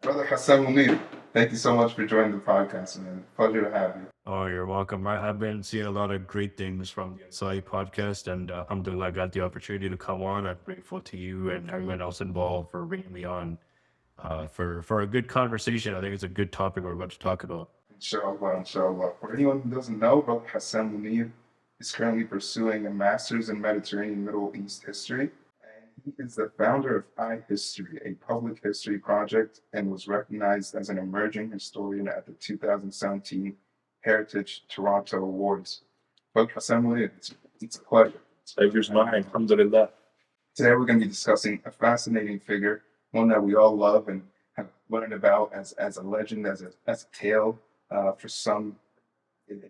Brother Hassam Munir, thank you so much for joining the podcast, man. Pleasure to have you. Oh, you're welcome. I've been seeing a lot of great things from the Ghazali podcast, and alhamdulillah, I got the opportunity to come on. I'm grateful to you and everyone else involved for bringing me on for a good conversation. I think it's a good topic we're about to talk about. Inshallah, inshallah. For anyone who doesn't know, Brother Hassam Munir is currently pursuing a master's in Mediterranean Middle East history. And he is the founder of iHistory, a public history project, and was recognized as an emerging historian at the 2017 Heritage Toronto Awards. Brother Hassam Munir, it's a pleasure. Pleasure's mine. Alhamdulillah. Today we're going to be discussing a fascinating figure, one that we all love and have learned about as a legend, as a tale for some in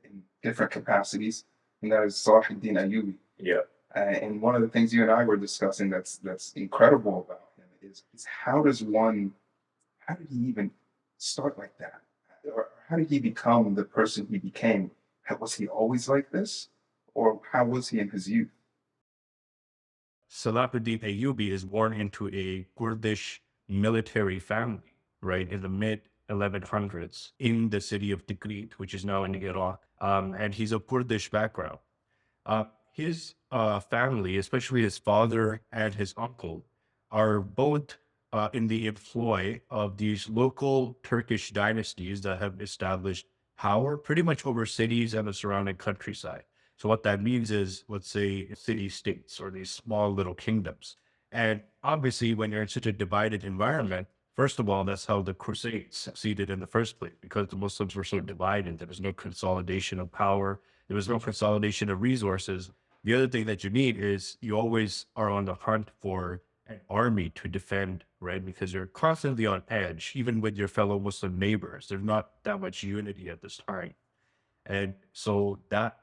different capacities, and that is Salahuddin Al-Ayyubi. Yeah. And one of the things you and I were discussing that's incredible about him is how did he even start like that? Or how did he become the person he became? Was he always like this? Or how was he in his youth? Salahuddin Ayyubi is born into a Kurdish military family, right, in the mid 1100s in the city of Tikrit, which is now in Iraq. And he's of Kurdish background. His family, especially his father and his uncle, are both in the employ of these local Turkish dynasties that have established power pretty much over cities and the surrounding countryside. So what that means is, let's say, city-states or these small little kingdoms. And obviously, when you're in such a divided environment, first of all, that's how the Crusades succeeded in the first place, because the Muslims were so divided. There was no consolidation of power. There was no consolidation of resources. The other thing that you need is you always are on the hunt for an army to defend, right? Because you're constantly on edge, even with your fellow Muslim neighbors. There's not that much unity at this time. And so that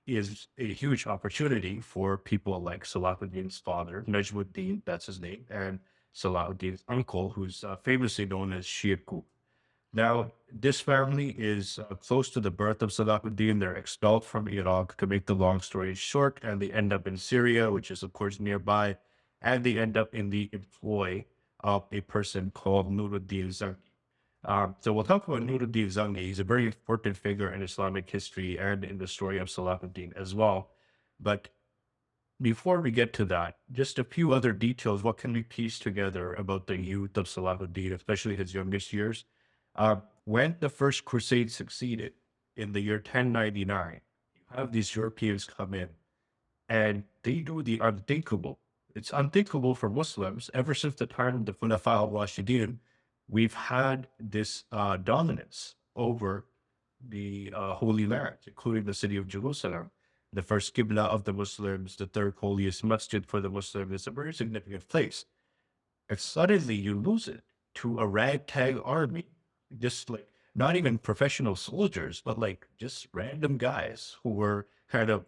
is a huge opportunity for people like Salahuddin's father, Najmuddin, that's his name, and Salahuddin's uncle, who's famously known as Shirkuh. Now, this family is close to the birth of Salahuddin. They're expelled from Iraq, to make the long story short, and they end up in Syria, which is, of course, nearby, and they end up in the employ of a person called Nuruddin Zangi. So we'll talk about Nuruddin Zangi. He's a very important figure in Islamic history and in the story of Salahuddin as well. But before we get to that, just a few other details. What can we piece together about the youth of Salahuddin, especially his youngest years? When the First Crusade succeeded in the year 1099, you have these Europeans come in and they do the unthinkable. It's unthinkable for Muslims ever since the time of the Khulafa al-Rashidin. We've had this dominance over the Holy Land, including the city of Jerusalem, the first Qibla of the Muslims, the third holiest masjid for the Muslims. It's a very significant place. And suddenly you lose it to a ragtag army, just like not even professional soldiers, but like just random guys who were kind of,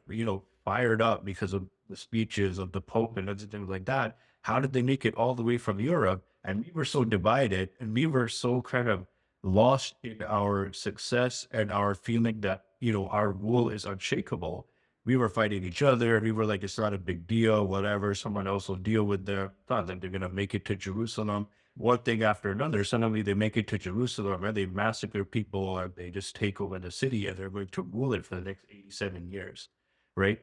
fired up because of the speeches of the Pope and other things like that. How did they make it all the way from Europe? And we were so divided and we were so kind of lost in our success and our feeling that, our rule is unshakable. We were fighting each other. We were like, it's not a big deal, whatever. Someone else will deal with their, not that they're going to make it to Jerusalem. One thing after another, suddenly they make it to Jerusalem and they massacre people and they just take over the city and they're going to rule it for the next 87 years, right?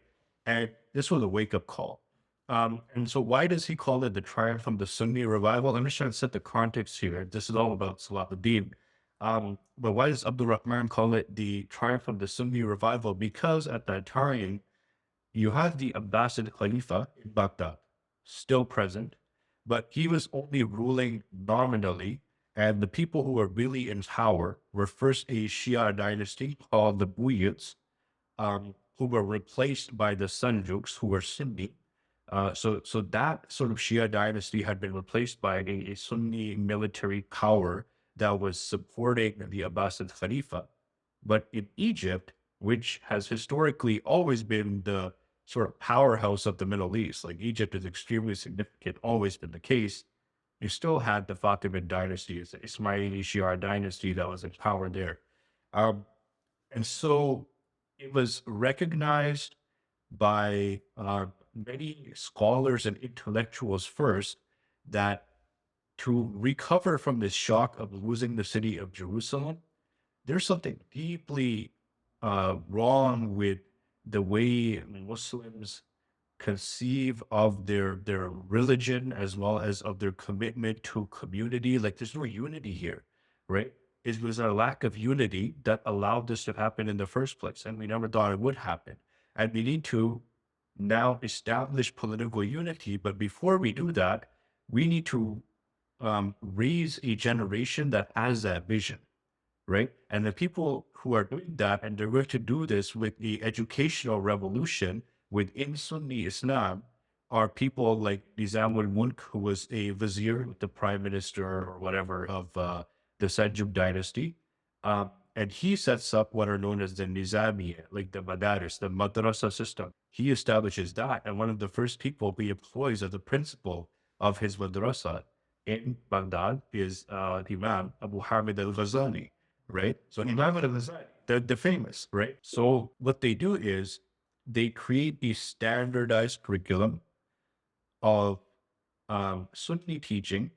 And this was a wake-up call. And so why does he call it the triumph of the Sunni revival? I'm just trying to set the context here. This is all about Salahuddin. But why does Abdul Rahman call it the triumph of the Sunni revival? Because at that time, you had the Abbasid Khalifa in Baghdad still present, but he was only ruling nominally. And the people who were really in power were first a Shia dynasty called the Buyids, who were replaced by the Seljuks, who were Sunni. So that sort of Shia dynasty had been replaced by a Sunni military power that was supporting the Abbasid Khalifa. But in Egypt, which has historically always been the sort of powerhouse of the Middle East, like Egypt is extremely significant, always been the case, you still had the Fatimid dynasty, the Ismaili Shia dynasty that was in power there. And so it was recognized by many scholars and intellectuals first that to recover from this shock of losing the city of Jerusalem, there's something deeply wrong with the way Muslims conceive of their religion as well as of their commitment to community. Like there's no unity here, right? It was a lack of unity that allowed this to happen in the first place, and we never thought it would happen. And we need to now establish political unity, but before we do that, we need to raise a generation that has that vision, right? And the people who are doing that, and they're going to do this with the educational revolution within Sunni Islam, are people like Nizam al-Mulk, who was a vizier, the prime minister or whatever of the Seljuk dynasty. And he sets up what are known as the Nizamiya, like the Madaris, the madrasa system. He establishes that. And one of the first people he employs as the principal of his madrasa in Baghdad is Imam Abu Hamid al-Ghazali, right? So Imam al-Ghazali, the famous, right? So what they do is they create a standardized curriculum of Sunni teaching,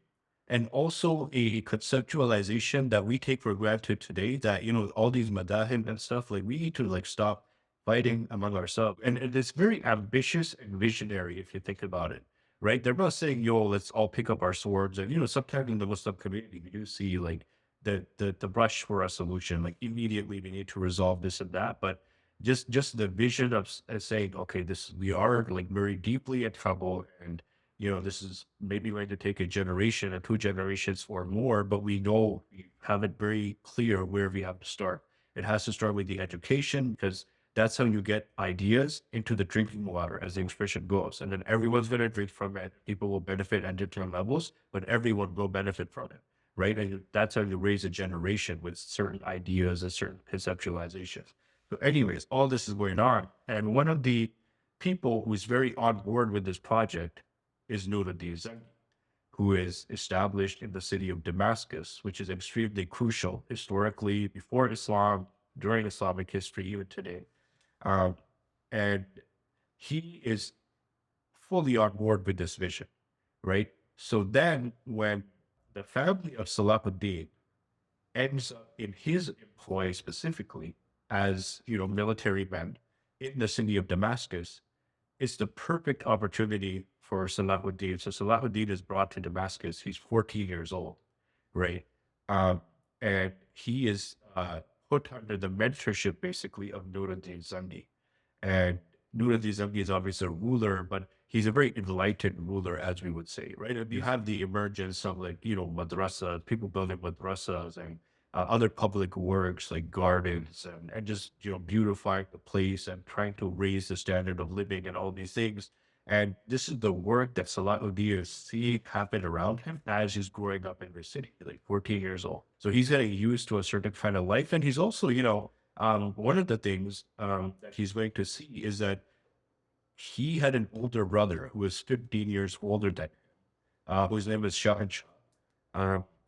and also a conceptualization that we take for granted today, that, you know, all these madahib and stuff, like we need to like stop fighting among ourselves. And it's very ambitious and visionary if you think about it, right? They're not saying, yo, let's all pick up our swords. And, you know, sometimes in the Muslim community, we do see like the brush for a solution, like immediately we need to resolve this and that. But just the vision of saying, okay, this, we are like very deeply in trouble, and you know, this is maybe going to take a generation or 2 generations or more, but we know, we have it very clear where we have to start. It has to start with the education, because that's how you get ideas into the drinking water, as the expression goes. And then everyone's going to drink from it. People will benefit at different levels, but everyone will benefit from it, right? And that's how you raise a generation with certain ideas and certain conceptualizations. So anyways, all this is going on. And one of the people who's very on board with this project is Nuruddin Zaghi, who is established in the city of Damascus, which is extremely crucial historically, before Islam, during Islamic history, even today. And he is fully on board with this vision, right? So then when the family of Salahuddin ends up in his employ specifically as, you know, military men in the city of Damascus, it's the perfect opportunity for Salahuddin. So Salahuddin is brought to Damascus. He's 14 years old, right? And he is put under the mentorship, basically, of Nuruddin Zaghi. And Nuruddin Zaghi is obviously a ruler, but he's a very enlightened ruler, as we would say, right? And you have the emergence of, like, you know, madrasas, people building madrasas, and other public works like gardens, and just, you know, beautifying the place and trying to raise the standard of living and all these things. And this is the work that Salahuddin is seeing happen around him as he's growing up in the city, like 14 years old. So he's getting used to a certain kind of life. And he's also, you know, one of the things that he's going to see is that he had an older brother who was 15 years older than him, whose name was Shah.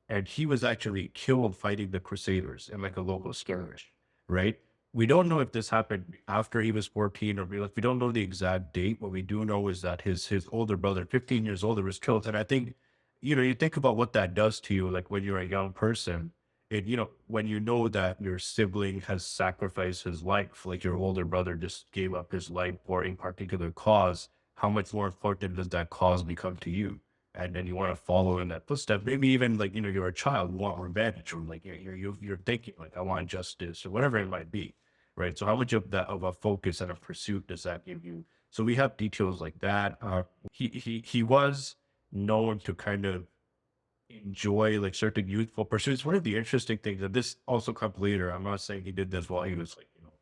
And he was actually killed fighting the Crusaders in like a local skirmish, right? We don't know if this happened after he was 14 or we don't know the exact date. What we do know is that his older brother, 15 years older, was killed. And I think, you know, you think about what that does to you, like when you're a young person, it, you know, when you know that your sibling has sacrificed his life, like your older brother just gave up his life for a particular cause, how much more important does that cause become to you? And then you want to follow in that footstep. Maybe even like, you know, you're a child, you want revenge, or like you're thinking like, I want justice, or whatever it might be, right? So how much of that, of a focus and a pursuit, does that give you? So we have details like that. He was known to kind of enjoy like certain youthful pursuits. One of the interesting things, and this also comes later, I'm not saying he did this while he was like, you know,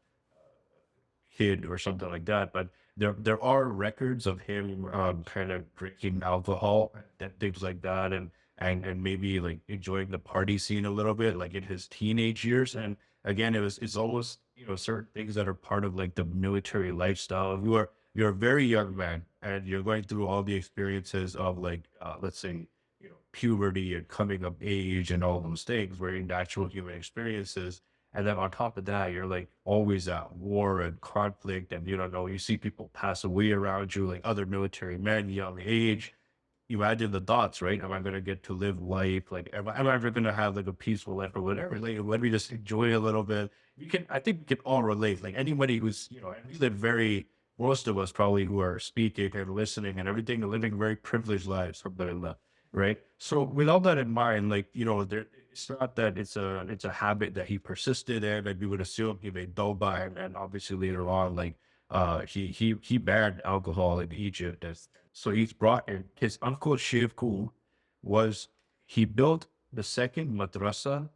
kid or something like that, but there are records of him kind of drinking alcohol and things like that, and maybe like enjoying the party scene a little bit, like in his teenage years. And again, it's almost, you know, certain things that are part of like the military lifestyle. You're a very young man, and you're going through all the experiences of like let's say, you know, puberty and coming of age and all those things, very natural human experiences. And then on top of that, you're like always at war and conflict, and you don't know, you see people pass away around you, like other military men, young age. imagine the thoughts, right? Am I going to get to live life? Like, am I ever going to have like a peaceful life or whatever? Like, let me just enjoy a little bit. I think we can all relate. Like anybody who's, and we live most of us probably who are speaking and listening and everything, are living very privileged lives, alhamdulillah, right? So with all that in mind, like, it's not that it's a habit that he persisted in, and we would assume he made tawbah, and obviously later on, like, he banned alcohol in Egypt. So he's brought in his uncle Shivku he built the second madrasa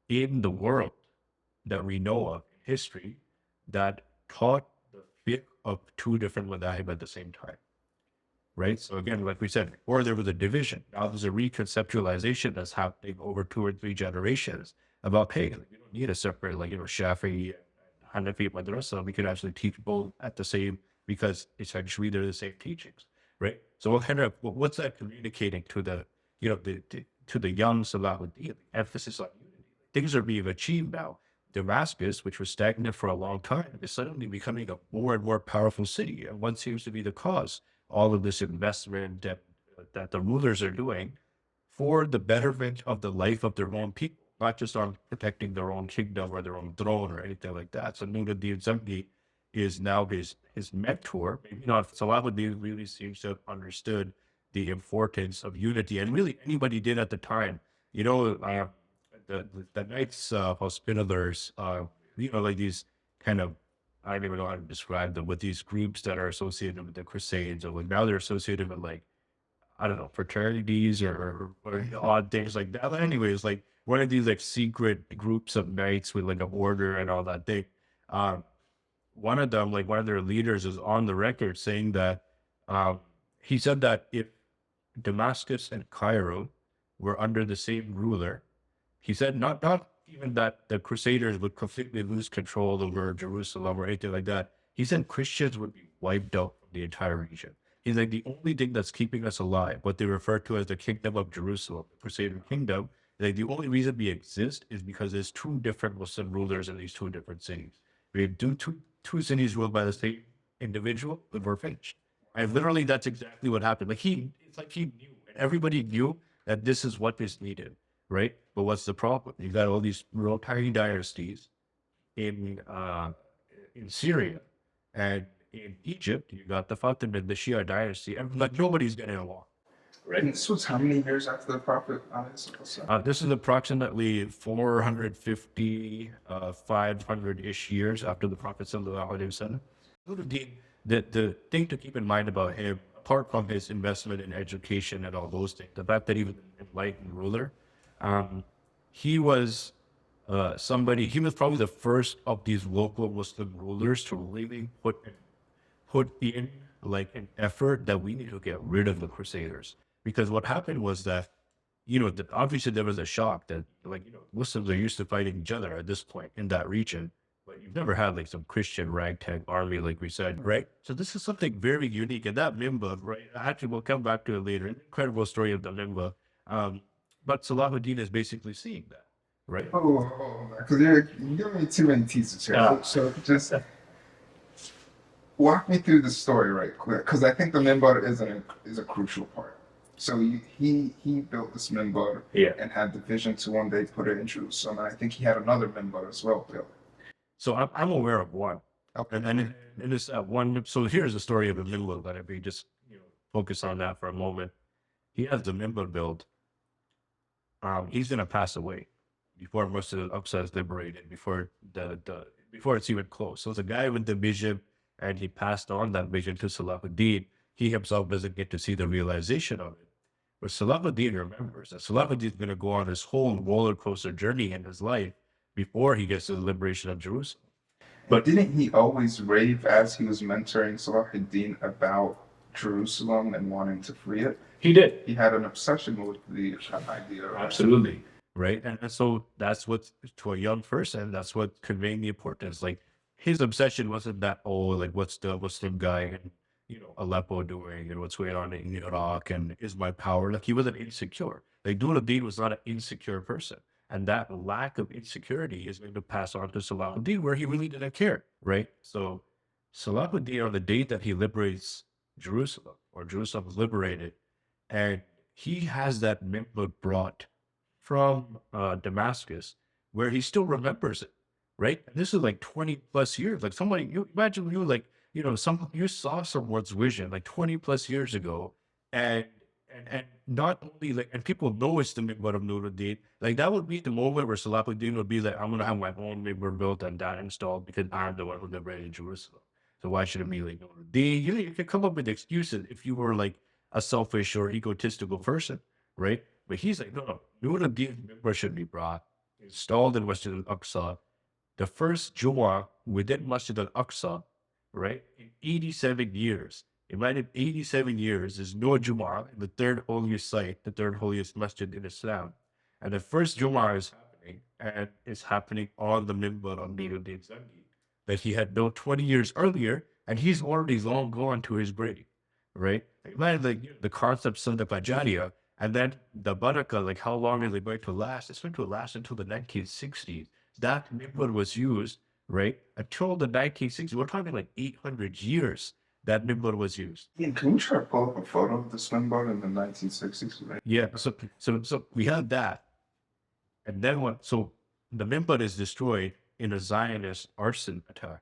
in the world that we know of in history that taught the fiqh of two different madhahib at the same time. Right? So again, like we said, before there was a division. Now there's a reconceptualization that's happening over 2 or 3 generations about, hey, like, you don't need a separate, like, Shafi'i and Hanafi madrasa. We could actually teach both at the same, because essentially they're the same teachings, right? So what's that communicating to the, to the young Salahuddin? Emphasis on unity. Things are being achieved now. Damascus, which was stagnant for a long time, is suddenly becoming a more and more powerful city. And what seems to be the cause? All of this investment that the rulers are doing for the betterment of the life of their own people, not just on protecting their own kingdom or their own throne or anything like that. So Nuruddin Zangi is now his mentor. Maybe not. Salahuddin really seems to have understood the importance of unity, and really anybody did at the time. The Knights Hospitallers, like these kind of, I don't even know how to describe them, with these groups that are associated with the Crusades, or like now they're associated with, like, I don't know, fraternities or odd things like that. But anyways, like one of these like secret groups of knights with like an order and all that thing. One of them, like one of their leaders, is on the record saying that he said that if Damascus and Cairo were under the same ruler, he said not even that the Crusaders would completely lose control over Jerusalem or anything like that. He said Christians would be wiped out from the entire region. He's like, the only thing that's keeping us alive, what they refer to as the kingdom of Jerusalem, the Crusader kingdom, like the only reason we exist is because there's 2 different Muslim rulers in these 2 different cities. We have two cities ruled by the same individual, but we're finished. And literally, that's exactly what happened. Like it's like he knew, and everybody knew that this is what is needed, right? But what's the problem? You got all these real tiny dynasties in Syria, and in Egypt, you got the Fatimid, the Shia dynasty, and like nobody's getting along. Right. And this was how many years after the Prophet? This is approximately 450, 500-ish years after the Prophet sallallahu alaihi wasallam. The thing to keep in mind about him, apart from his investment in education and all those things, the fact that he was an enlightened ruler, he was he was probably the first of these local Muslim rulers to really put in like an effort that we need to get rid of the Crusaders. Because what happened was that, obviously there was a shock that, like, Muslims are used to fighting each other at this point in that region, but you've never had like some Christian ragtag army, like we said, right? So this is something very unique. And that Mimba, right? Actually, we'll come back to it later. An incredible story of the Mimba. But Salahuddin is basically seeing that, right? Because you're giving me too many teasers here. So just walk me through the story right quick, because I think the minbar is a crucial part. So he built this minbar and had the vision to one day put it in Jerusalem, and I think he had another minbar as well built. So I'm aware of one. Okay. And it's one. So here's the story of the minbar, that if we just focus on that for a moment. He has the minbar built. He's gonna pass away before most of the Aqsa is liberated, before before it's even close. So it's a guy with the vision, and he passed on that vision to Salahuddin. He himself doesn't get to see the realization of it. But Salahuddin remembers that Salahuddin is going to go on this whole roller coaster journey in his life before he gets to the liberation of Jerusalem. But didn't he always rave as he was mentoring Salahuddin about Jerusalem and wanting to free it? He did. He had an obsession with the idea. Absolutely. Right. And so that's what, to a young person, that's what conveying the importance. Like, his obsession wasn't that, like, what's the Muslim guy in Aleppo doing, and what's going on in Iraq, and is my power? Like, he wasn't insecure. Like, Nuruddin was not an insecure person. And that lack of insecurity is going to pass on to Salahuddin, where he really didn't care, right? So Salahuddin, on the day that he liberates Jerusalem, or Jerusalem is liberated, And he has that minbar brought from Damascus, where he still remembers it, right? And this is like 20 plus years. Like somebody, you imagine you like, you saw someone's vision like 20 plus years ago, and and not only like, and people know it's the minbar of Nuruddin. Like that would be the moment where Salahuddin would be like, I'm gonna have my own minbar built and that installed because I'm the one who liberated Jerusalem. So why should it be like Nuruddin? You can come up with excuses if you were like a selfish or egotistical person, right? But he's like, no, Nuruddin's minbar should be brought, installed in Masjid al-Aqsa. The first Jumu'ah within Masjid al-Aqsa, right, in 87 years. Imagine 87 years, there's no Jumu'ah in the third holiest site, the third holiest masjid in Islam. And the first Jumu'ah is happening, and it's happening on the minbar of Nuruddin Zangi that he had built 20 years earlier, and he's already long gone to his grave, right? Imagine like the concept of the Bajariya, and then the Barakah, like how long is it going to last? It's going to last until the 1960s. That minbar was used, right, until the 1960s. We're talking like 800 years that minbar was used. Yeah, can you try to pull up a photo of the minbar in the 1960s? Right? Yeah, so we have that. And then what? So the minbar is destroyed in a Zionist arson attack,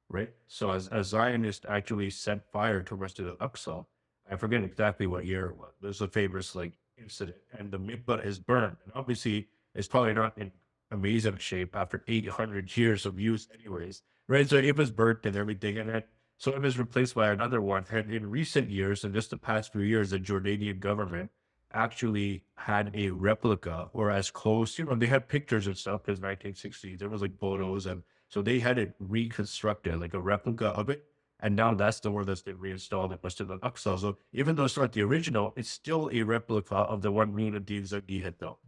right? So as a Zionist actually set fire to Masjid al-Aqsa, I forget exactly what year it was. There's a famous like incident, and the minbar is burned. And obviously, it's probably not in amazing shape after 800 years of use, anyways, right? So it was burnt and everything, and then so it was replaced by another one. And in recent years, in just the past few years, the Jordanian government actually had a replica or as close, they had pictures and stuff because 1960s, there was like photos. And so they had it reconstructed, like a replica of it. And now that's the one that's been reinstalled in Masjid al-Aqsa. So even though it's not the original, it's still a replica of the one Nuruddin Zangi had built,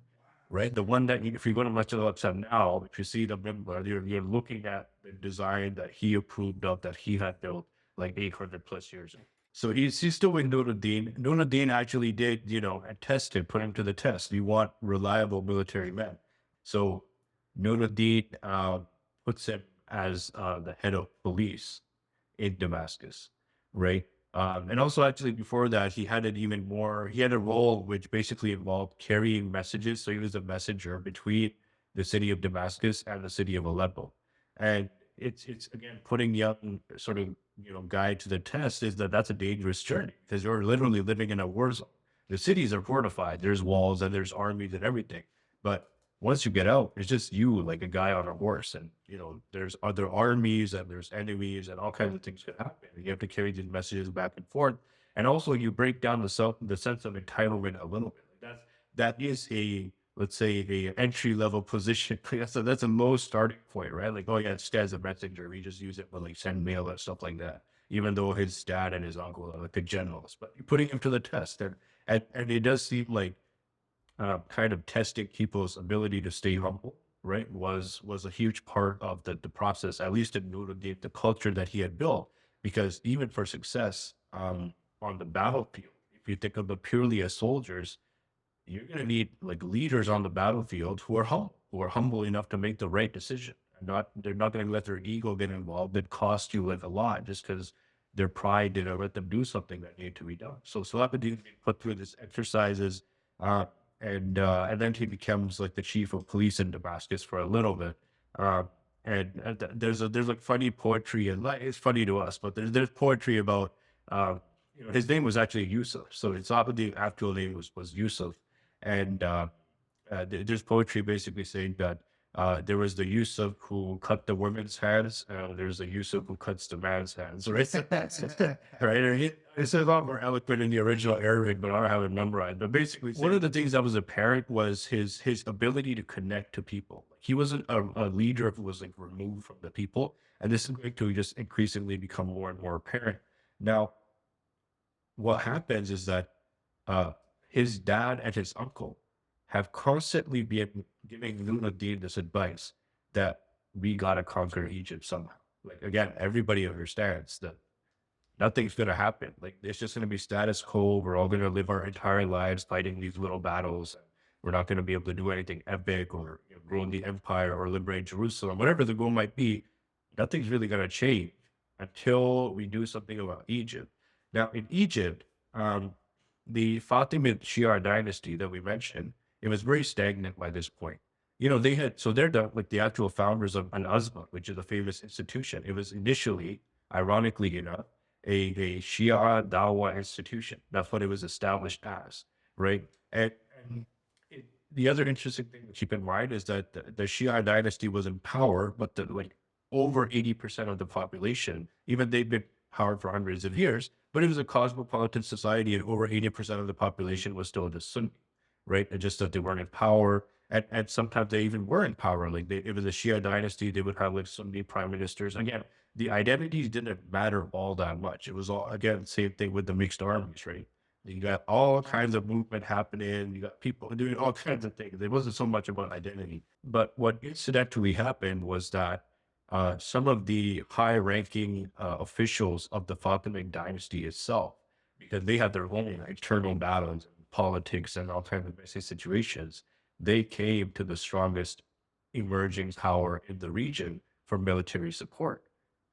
right? The one that, if you go to Masjid al-Aqsa now, if you see the minbar, you're looking at the design that he approved of, that he had built like 800 plus years ago. So he's still with Nuruddin. Nuruddin actually did, and tested, put him to the test. You want reliable military men. So Nuruddin puts him as the head of police in Damascus, right? And also actually before that, he had he had a role which basically involved carrying messages. So he was a messenger between the city of Damascus and the city of Aleppo. And it's again, putting young sort of, guy to the test is that's a dangerous journey because you're literally living in a war zone. The cities are fortified. There's walls and there's armies and everything. But once you get out, it's just you, like a guy on a horse, and there's other armies and there's enemies and all kinds of things could happen. You have to carry these messages back and forth, and also you break down the sense of entitlement a little bit. That is a, let's say, a entry level position. That's a low starting point, right? Like, oh yeah, this guy's a messenger. We just use it to like send mail and stuff like that. Even though his dad and his uncle are like the generals, but you're putting him to the test, and it does seem like kind of testing people's ability to stay humble, right, was a huge part of the process, at least in Nuruddin, the culture that he had built. Because even for success on the battlefield, if you think of it purely as soldiers, you're going to need like leaders on the battlefield who are humble enough to make the right decision. They're not going to let their ego get involved. It cost you like a lot just because their pride didn't let them do something that needed to be done. So Salahuddin put through these exercises. And then he becomes like the chief of police in Damascus for a little bit. There's like funny poetry, and like, it's funny to us, but there's poetry about his name was actually Yusuf. So it's the actual name was Yusuf, and there's poetry basically saying that there was the Yusuf who cut the women's hands, and there's the Yusuf who cuts the man's hands, right? Right? It's a lot more eloquent in the original Arabic, but I don't have it memorized. But basically, one of the things that was apparent was his ability to connect to people. He wasn't a leader who was like removed from the people, and this is going to just increasingly become more and more apparent. Now, what happens is that his dad and his uncle have constantly been giving Nuruddin this advice that we gotta conquer Egypt somehow. Like again, everybody understands that nothing's gonna happen. Like it's just gonna be status quo. We're all gonna live our entire lives fighting these little battles. We're not gonna be able to do anything epic or grow the empire or liberate Jerusalem, whatever the goal might be. Nothing's really gonna change until we do something about Egypt. Now in Egypt, the Fatimid Shia dynasty that we mentioned, it was very stagnant by this point. You know, they had, so they're the actual founders of an Azma, which is a famous institution. It was initially, ironically enough, a Shia Dawa institution. That's what it was established as, right? And the other interesting thing to keep in mind is that the Shia dynasty was in power, but over 80% of the population, even they've been powered for hundreds of years, but it was a cosmopolitan society, and over 80% of the population was still just Sunni, right? And just that they weren't in power. And sometimes they even were in power. Like it was a Shia dynasty, they would have like Sunni prime ministers. Again, the identities didn't matter all that much. It was all, again, same thing with the mixed armies, right? You got all kinds of movement happening. You got people doing all kinds of things. It wasn't so much about identity. But what incidentally happened was that some of the high-ranking officials of the Fatimid dynasty itself, because they had their own internal battles, and politics, and all kinds of messy situations, they came to the strongest emerging power in the region for military support,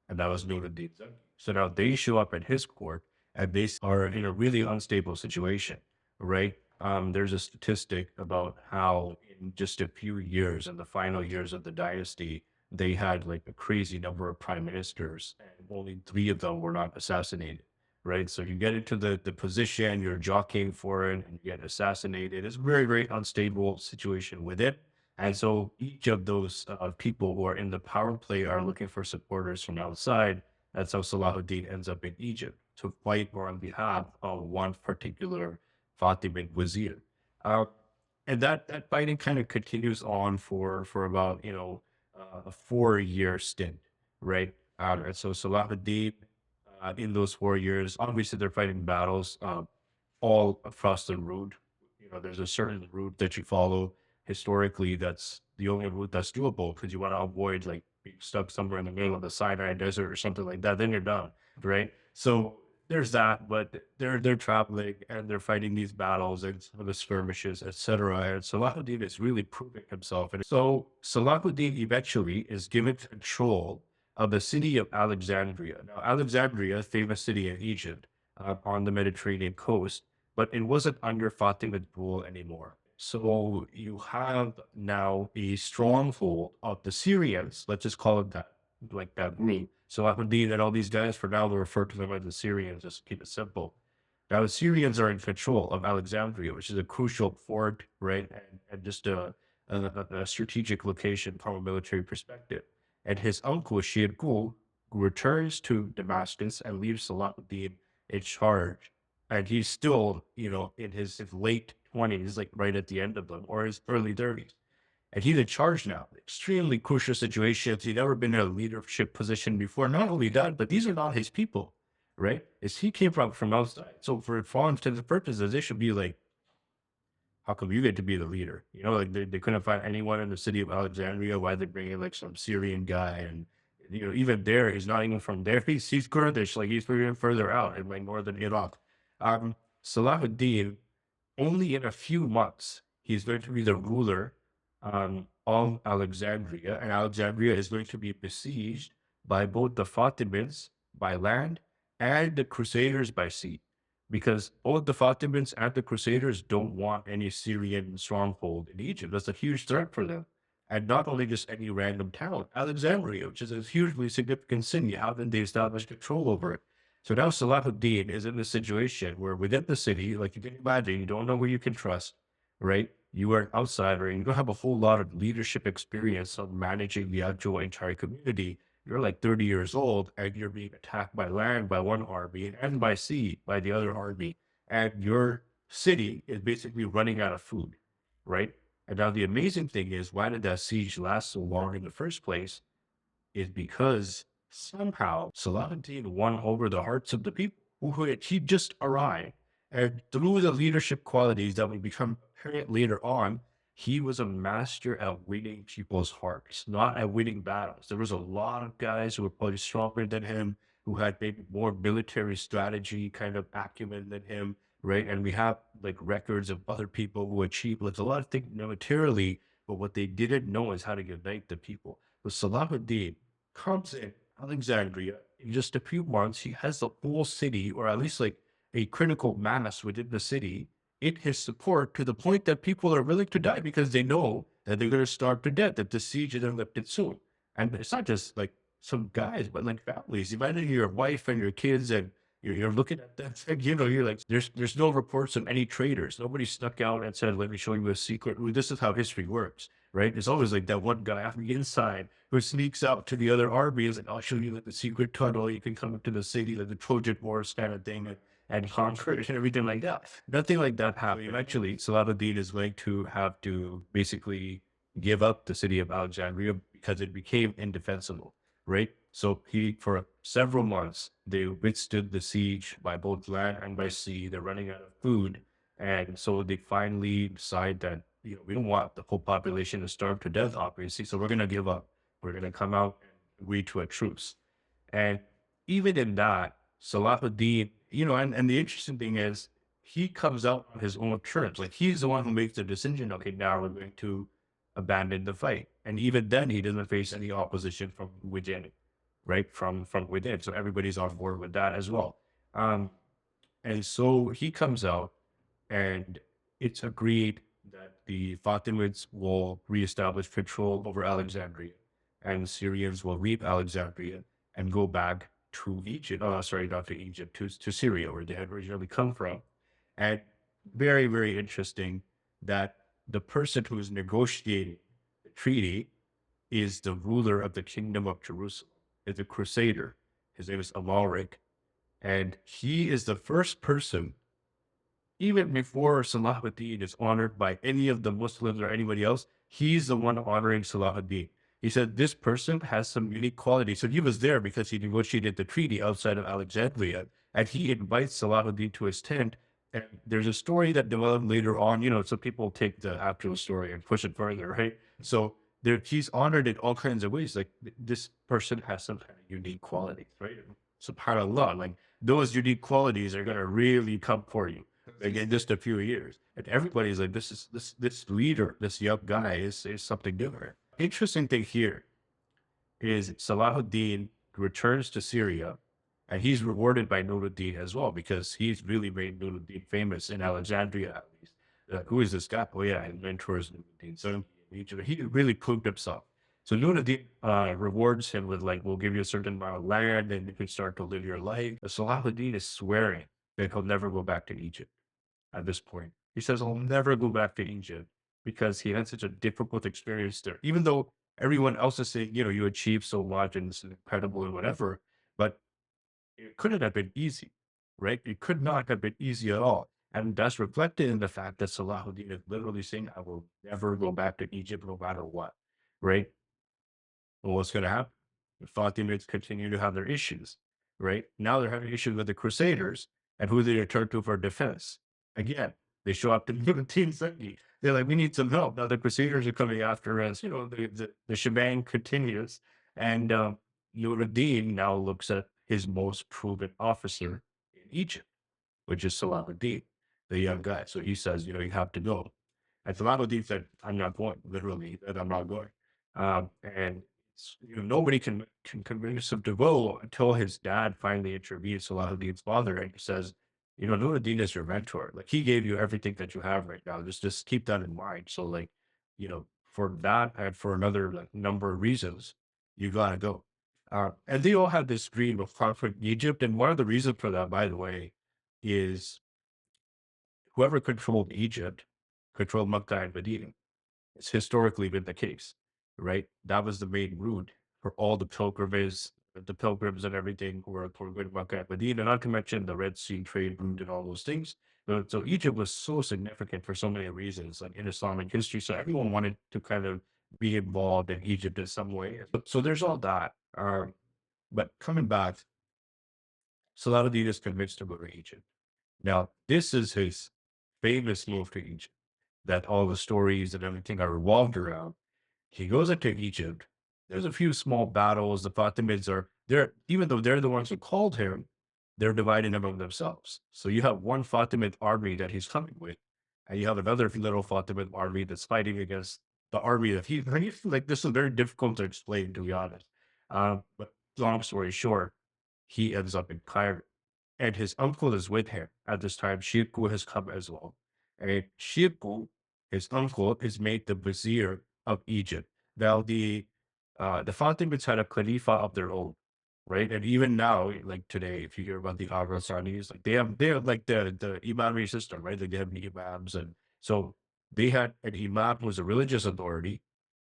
and that was Nuruddin Zaki. So now they show up at his court, and they are in a really unstable situation, right? There's a statistic about how in just a few years, in the final years of the dynasty, they had like a crazy number of prime ministers, and only three of them were not assassinated, right? So you get into the position, you're jockeying for it, and you get assassinated. It's a very, very unstable situation with it. And so each of those people who are in the power play are looking for supporters from outside. That's how Salahuddin ends up in Egypt to fight on behalf of one particular Fatimid wazir. Uh, and that fighting kind of continues on for about, a 4 year stint, right? And so Salahuddin, in those 4 years, obviously they're fighting battles all across the route. You know, there's a certain route that you follow historically. That's the only route that's doable because you want to avoid like being stuck somewhere in the middle of the Sinai Desert or something like that. Then you're done, right? So there's that, but they're traveling and they're fighting these battles and some of the skirmishes, etc. And Salahuddin is really proving himself. And so Salahuddin eventually is given control of the city of Alexandria. Now, Alexandria, a famous city in Egypt, on the Mediterranean coast, but it wasn't under Fatimid rule anymore. So you have now a stronghold of the Syrians. Let's just call it that, like that group. So Salahuddin and all these guys, for now, they refer to them as the Syrians, just to keep it simple. Now, the Syrians are in control of Alexandria, which is a crucial port, right? And just a strategic location from a military perspective. And his uncle, Shirkuh, returns to Damascus and leaves Salahuddin in charge. And he's still, in his late 20s, like right at the end of them, or his early 30s. And he's in charge now. Extremely crucial situations. He'd never been in a leadership position before. Not only that, but these are not his people, right? As he came from outside. So for all intents and purposes, they should be like, how come you get to be the leader? Like they couldn't find anyone in the city of Alexandria. Why they bring in like some Syrian guy? And, even there, he's not even from there. He's Kurdish, like he's further out in like northern Iraq. Salahuddin, only in a few months, he's going to be the ruler of Alexandria, and Alexandria is going to be besieged by both the Fatimids by land and the Crusaders by sea, because both the Fatimids and the Crusaders don't want any Syrian stronghold in Egypt. That's a huge threat for them. And not only just any random town, Alexandria, which is a hugely significant city, how then they establish control over it? So now Salahuddin is in the situation where within the city, like you can imagine, you don't know who you can trust, right? You are an outsider and you don't have a whole lot of leadership experience on managing the actual entire community. You're like 30 years old and you're being attacked by land by one army and by sea by the other army. And your city is basically running out of food, right? And now the amazing thing is, why did that siege last so long in the first place? Is because somehow Salahuddin won over the hearts of the people who he just arrived. And through the leadership qualities that would become apparent later on, he was a master at winning people's hearts, not at winning battles. There was a lot of guys who were probably stronger than him, who had maybe more military strategy kind of acumen than him, right? And we have like records of other people who achieved like a lot of things militarily, but what they didn't know is how to unite the people. But Salahuddin comes in Alexandria in just a few months. He has the whole city, or at least like a critical mass within the city in his support to the point that people are willing to die because they know that they're going to starve to death, that the siege is lifted soon. And it's not just like some guys, but like families. Imagine your wife and your kids, and you're looking at that thing, you're like, there's no reports of any traitors. Nobody snuck out and said, let me show you a secret. Well, this is how history works, right? It's always like that one guy on the inside who sneaks out to the other armies and I'll show you like the secret tunnel. You can come up to the city, like the Trojan Wars kind of thing, and conquer it and everything like that. Nothing like that happened. Eventually, Salahuddin is going to have to basically give up the city of Alexandria because it became indefensible, right? So for several months, they withstood the siege by both land and by sea. They're running out of food. And so they finally decide that, we don't want the whole population to starve to death, obviously. So we're going to give up. We're going to come out and agree to a truce. And even in that, Salahuddin, and the interesting thing is he comes out on his own terms. Like he's the one who makes the decision, okay, now we're going to abandon the fight. And even then he doesn't face any opposition from within, right? From within. So everybody's on board with that as well. And so he comes out and it's agreed that the Fatimids will reestablish control over Alexandria and the Syrians will leave Alexandria and go back to Egypt. Oh, sorry, not to Egypt, to Syria, where they had originally come from. And very, very interesting that the person who is negotiating the treaty is the ruler of the kingdom of Jerusalem, is a crusader. His name is Amalric. And he is the first person, even before Salahuddin is honored by any of the Muslims or anybody else, he's the one honoring Salahuddin. He said, this person has some unique qualities. So he was there because he negotiated the treaty outside of Alexandria, and he invites Salahuddin to his tent. And there's a story that developed later on, so people take the actual story and push it further, right? So he's honored in all kinds of ways. Like this person has some kind of unique qualities, right? SubhanAllah, like those unique qualities are going to really come for you like in just a few years. And everybody's like, this leader, this young guy is something different. Interesting thing here is Salahuddin returns to Syria and he's rewarded by Nuruddin as well because he's really made Nuruddin famous in Alexandria at least. Who is this guy? Oh yeah, his mentor is Nuruddin. So he really proved himself. So Nuruddin rewards him with like, we'll give you a certain amount of land and you can start to live your life. Salahuddin is swearing that he'll never go back to Egypt at this point. He says, I'll never go back to Egypt because he had such a difficult experience there. Even though everyone else is saying, you achieved so much and it's incredible and whatever, but it couldn't have been easy, right? It could not have been easy at all. And that's reflected in the fact that Salahuddin is literally saying, I will never go back to Egypt no matter what, right? Well, what's going to happen? The Fatimids continue to have their issues, right? Now they're having issues with the Crusaders, and who they turn to for defense. Again, they show up to 1770. They're like, we need some help. Now the Crusaders are coming after us. The shebang continues. And Nuruddin now looks at his most proven officer in Egypt, which is Salahuddin, the young guy. So he says, you have to go. And Salahuddin said, I'm not going, literally, that I'm not going. And nobody can convince him to go until his dad finally intervenes, Salahuddin's father, and he says, Nuruddin is your mentor. Like he gave you everything that you have right now. Just keep that in mind. So like, for that and for another like number of reasons, you gotta go. And they all have this dream of conquering Egypt. And one of the reasons for that, by the way, is whoever controlled Egypt controlled Mecca and Medina. It's historically been the case, right? That was the main route for all the pilgrims and everything who were going to Mecca and Medina, not to mention the Red Sea trade route and all those things. So Egypt was so significant for so many reasons, like in Islamic history. So everyone wanted to kind of be involved in Egypt in some way. So there's all that. But coming back, Salahuddin is convinced to go to Egypt. Now, this is his famous move to Egypt that all the stories and everything are revolved around. He goes into Egypt. There's a few small battles. The Fatimids are there, even though they're the ones who called him, they're divided among themselves. So you have one Fatimid army that he's coming with, and you have another little Fatimid army that's fighting against the army that he like. This is very difficult to explain, to be honest. But long story short, he ends up in Cairo. and his uncle is with him at this time. Shirkuh has come as well. And Shirkuh, his uncle, is made the vizier of Egypt. Now, the Fatimids had a Khalifa of their own, right? And even now, like today, if you hear about the Aghassanis, like they have like the Imami system, right? Like they have the Imams, and so they had an Imam who was a religious authority,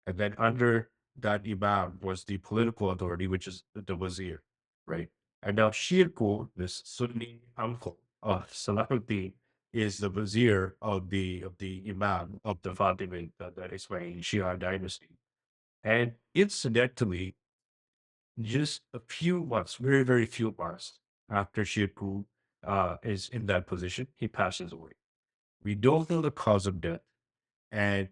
and then under that Imam was the political authority, which is the Wazir, right? And now Shirkuh, this Sunni uncle of Salahuddin, is the Wazir of the Imam of the Fatimid, that Ismaili Shia dynasty. And incidentally, just a few months, very, very few months after Shirkuh is in that position, he passes away. We don't know the cause of death, and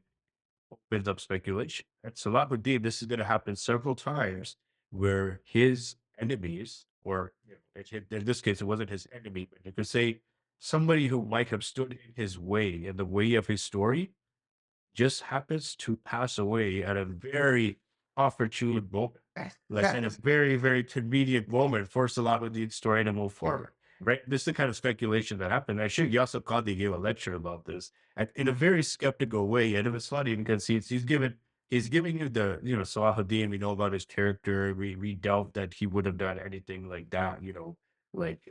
opens up speculation. And Salahuddin, this is going to happen several times where his enemies, or in this case, it wasn't his enemy, but you could say somebody who might have stood in his way, in the way of his story, just happens to pass away at a very opportune moment, like in a very, very convenient moment for Salahuddin's story to move forward. Right? This is the kind of speculation that happened. I Sheikh Yasser Qadhi gave a lecture about this, and in a very skeptical way. And it was funny because he's giving you Salahuddin. We know about his character. We doubt that he would have done anything like that, like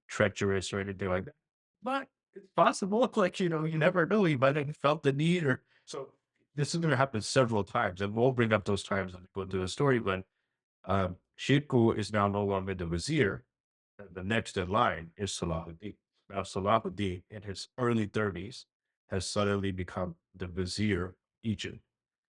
treacherous or anything like that. But it's possible. Like, you never know. He might have felt the need or so. This is going to happen several times, and we'll bring up those times when we go into the story. But Shirkuh is now no longer the vizier. The next in line is Salahuddin. Now, Salahuddin, in his early 30s, has suddenly become the vizier of Egypt,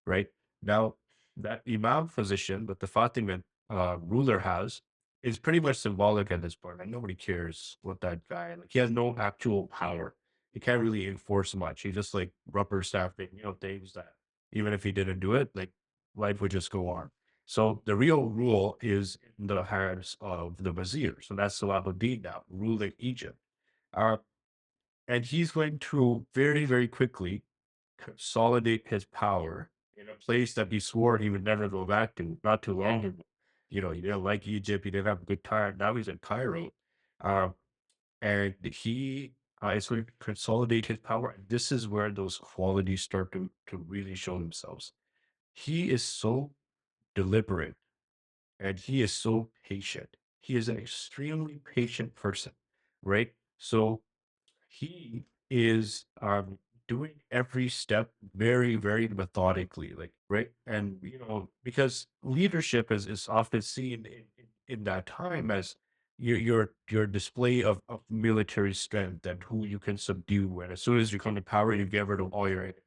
right? Now, that imam position that the Fatimid ruler has is pretty much symbolic at this point. Like, nobody cares what that guy, like, he has no actual power. He can't really enforce much. He's just like rubber stamping, things that even if he didn't do it, like life would just go on. So the real rule is in the hands of the vizier. So that's Salahuddin now ruling Egypt. Uh, and he's going to very, very quickly consolidate his power in a place that he swore he would never go back to not too long ago. He didn't like Egypt. He didn't have a good time. Now he's in Cairo. Um, and he is going to consolidate his power. And this is where those qualities start to really show themselves. He is so deliberate and he is so patient. He is an extremely patient person, right? So he is doing every step very, very methodically, like right. And because leadership is often seen in that time as your display of military strength and who you can subdue. And as soon as you come to power, you get rid of all your enemies,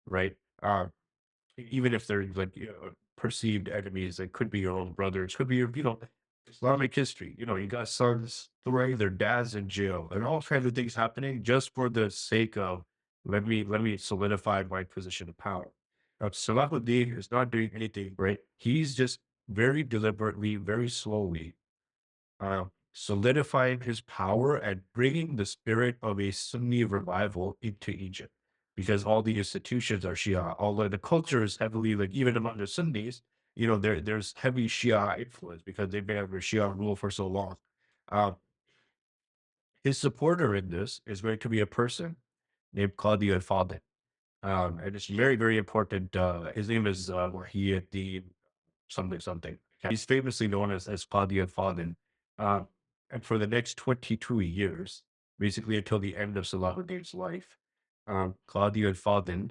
right? Even if they're like perceived enemies, they could be your own brothers, could be your Islamic history. You got sons throwing their dads in jail and all kinds of things happening just for the sake of let me solidify my position of power. Salahuddin is not doing anything right. He's just very deliberately, very slowly solidifying his power and bringing the spirit of a Sunni revival into Egypt. Because all the institutions are Shia, although the culture is heavily, like even among the Sunnis, there's heavy Shia influence because they've been under Shia rule for so long. Um, his supporter in this is going to be a person named Qadi al-Fadl. And it's very, very important. His name is Muhyiddin something something. He's famously known as Qadi al-Fadl. Um, and for the next 22 years, basically until the end of Salahuddin's life, Qadi al-Fadl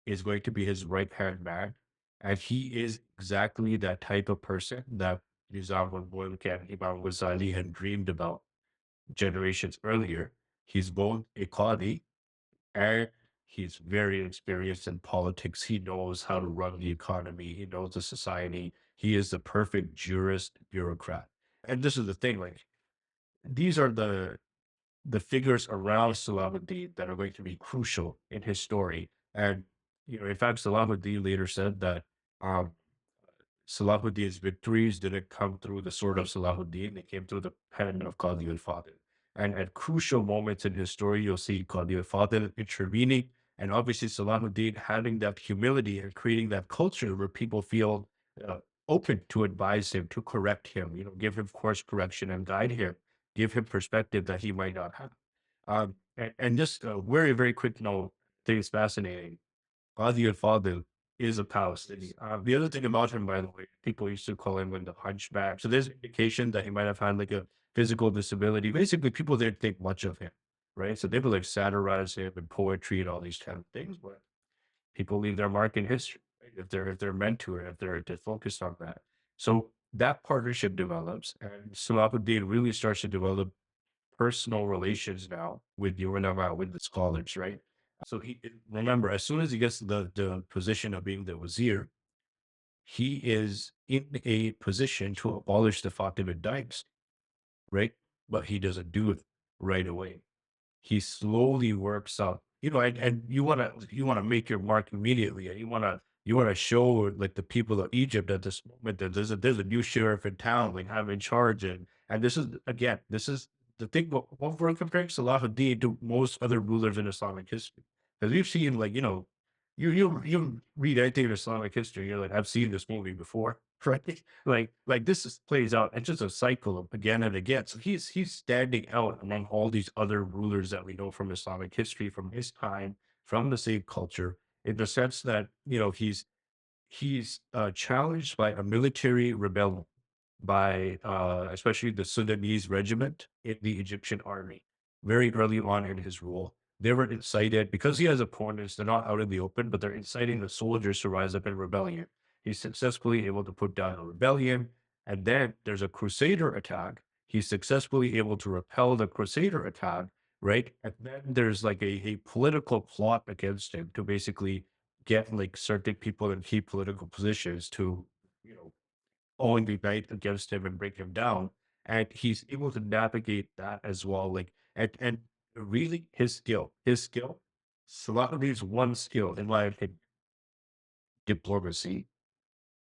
is going to be his right-hand man. And he is exactly that type of person that Nizam al-Mulk and Imam Ghazali had dreamed about generations earlier. He's both a Qadi and he's very experienced in politics. He knows how to run the economy. He knows the society. He is the perfect jurist bureaucrat. And this is the thing, like these are the figures around Salahuddin that are going to be crucial in his story. And in fact, Salahuddin later said that um, Salahuddin's victories didn't come through the sword of Salahuddin, they came through the pen of Qadi al-Fadl. And at crucial moments in his story, you'll see Qadi al-Fadl intervening, and obviously Salahuddin having that humility and creating that culture where people feel uh, open to advise him, to correct him, give him course correction and guide him give him perspective that he might not have. And just a very, very quick note, I think it's fascinating. Qadi al-Fadil is a Palestinian. The other thing about him, by the way, people used to call him the hunchback. So there's indication that he might have had like a physical disability. Basically, people didn't think much of him, right? So they would like satirize him in poetry and all these kind of things, but people leave their mark in history, right? If they're meant to, or if they're focused on that. So that partnership develops, and Salahuddin really starts to develop personal relations now with the ulama, with the scholars, right? So he remember, as soon as he gets the position of being the wazir, he is in a position to abolish the Fatimid dynasty, right? But he doesn't do it right away. He slowly works up, and you wanna make your mark immediately, and you wanna show like the people of Egypt at this moment that there's a new sheriff in town, like having charge, and this is the thing. What we're comparing Salahuddin to most other rulers in Islamic history, because we've seen, like, you read anything in Islamic history, you're like, I've seen this movie before, right? Like this plays out. It's just a cycle of again and again. So he's standing out among all these other rulers that we know from Islamic history, from his time, from the same culture, in the sense that he's challenged by a military rebellion, by especially the Sudanese regiment in the Egyptian army very early on in his rule. They were incited because he has opponents. They're not out in the open, but they're inciting the soldiers to rise up in rebellion. He's successfully able to put down a rebellion. And then there's a crusader attack. He's successfully able to repel the crusader attack, right? And then there's like a political plot against him to basically get like certain people in key political positions to, you know, only unite against him and bring him down. And he's able to navigate that as well. Like, and really his skill, Salahuddin's one skill, in my opinion, diplomacy.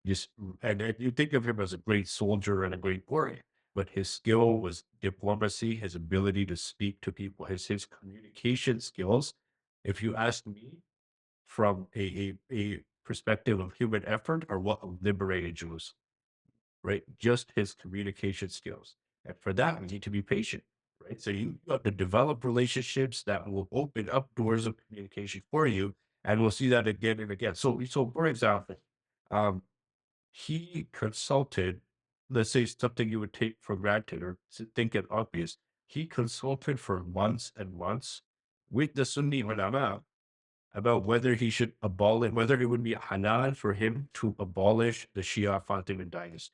Just and you think of him as a great soldier and a great warrior, but his skill was diplomacy, his ability to speak to people, his communication skills. If you ask me, from a perspective of human effort, are what liberated Jews, right? Just his communication skills. And for that, we need to be patient, right? So you have to develop relationships that will open up doors of communication for you. And we'll see that again and again. So for example, um, he consulted, let's say something you would take for granted or think it obvious. He consulted for months and months with the Sunni ulama about whether he should abolish, whether it would be halal for him to abolish the Shia Fatimid dynasty,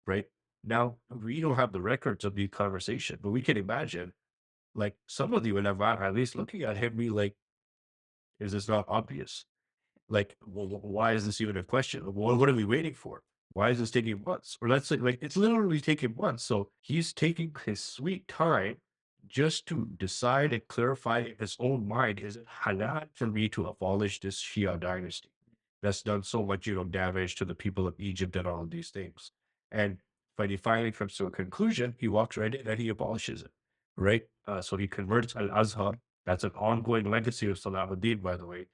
right? Now, we don't have the records of the conversation, but we can imagine, like, some of the ulama, at least looking at him, be like, is this not obvious? Like, well, why is this even a question? What are we waiting for? Why is this taking months? Or let's say, like, it's literally taking months. So he's taking his sweet time just to decide and clarify in his own mind, is it halal for me to abolish this Shia dynasty that's done so much, damage to the people of Egypt and all of these things? And when he finally comes to a conclusion, he walks right in and he abolishes it, right? So he converts Al-Azhar. That's an ongoing legacy of Salahuddin, by the way,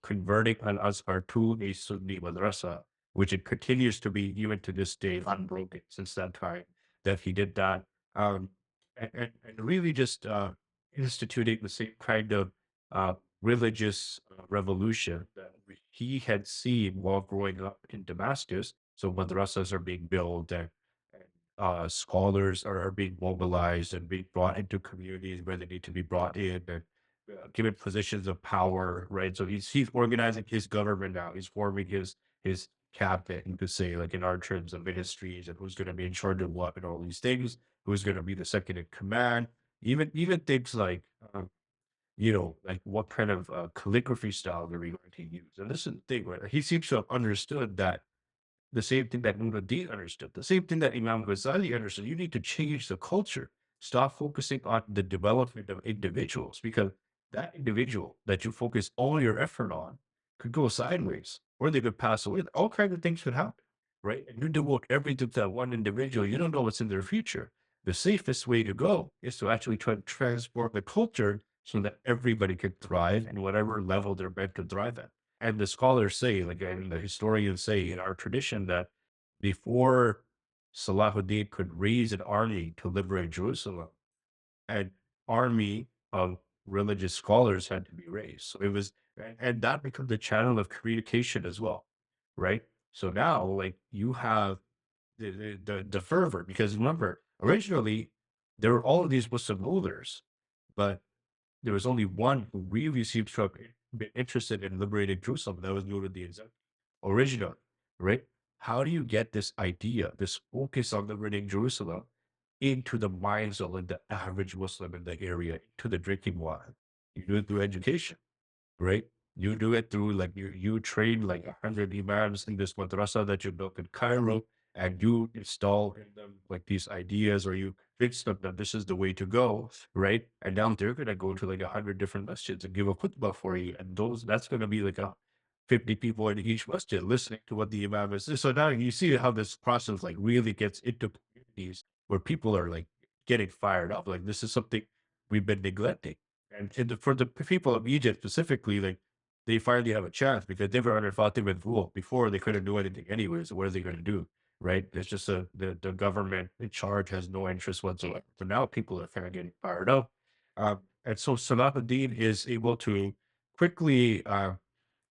converting Al-Azhar to a Sunni madrasa, which it continues to be even to this day, unbroken since that time that he did that. Um, and really just instituting the same kind of religious revolution that he had seen while growing up in Damascus. So madrasas are being built, and scholars are being mobilized and being brought into communities where they need to be brought in, and given positions of power, right? So he's organizing his government now. He's forming his cabinet, you could say, like in our terms of ministries, and who's going to be in charge of what and all these things. Who's going to be the second in command? Even things like like what kind of calligraphy style are we going to use? And this is the thing, right? He seems to have understood that the same thing that Nuruddin understood, the same thing that Imam Ghazali understood. You need to change the culture. Stop focusing on the development of individuals, because that individual that you focus all your effort on could go sideways, or they could pass away. All kinds of things could happen, right? And you devote everything to that one individual. You don't know what's in their future. The safest way to go is to actually try to transform the culture so that everybody can thrive in whatever level they're meant to thrive at. And the scholars say, like, and the historians say in our tradition, that before Salahuddin could raise an army to liberate Jerusalem. An army of religious scholars had to be raised. So it was, and that becomes the channel of communication as well, right? So now, like you have the fervor, because remember, originally there were all of these Muslim rulers, but there was only one who really seems to have been interested in liberating Jerusalem. That was Nuruddin Zaki, originally, right? How do you get this idea, this focus on liberating Jerusalem, into the minds of like the average Muslim in the area, to the drinking water? You do it through education, right? You do it through like you train like 100 imams in this madrasa that you built in Cairo, and you install in them like these ideas, or you convince them that this is the way to go, right? And now they're gonna go to like 100 different masjids and give a khutbah for you, and those that's gonna be like a 50 people in each masjid listening to what the imam is. So now you see how this process like really gets into communities where people are like getting fired up. Like this is something we've been neglecting. And for the people of Egypt specifically, like they finally have a chance because they were under Fatimid rule. Before they couldn't do anything anyways. So what are they going to do? Right? It's just the government in charge has no interest whatsoever. So now people are kind of getting fired up. And so Salahuddin is able to quickly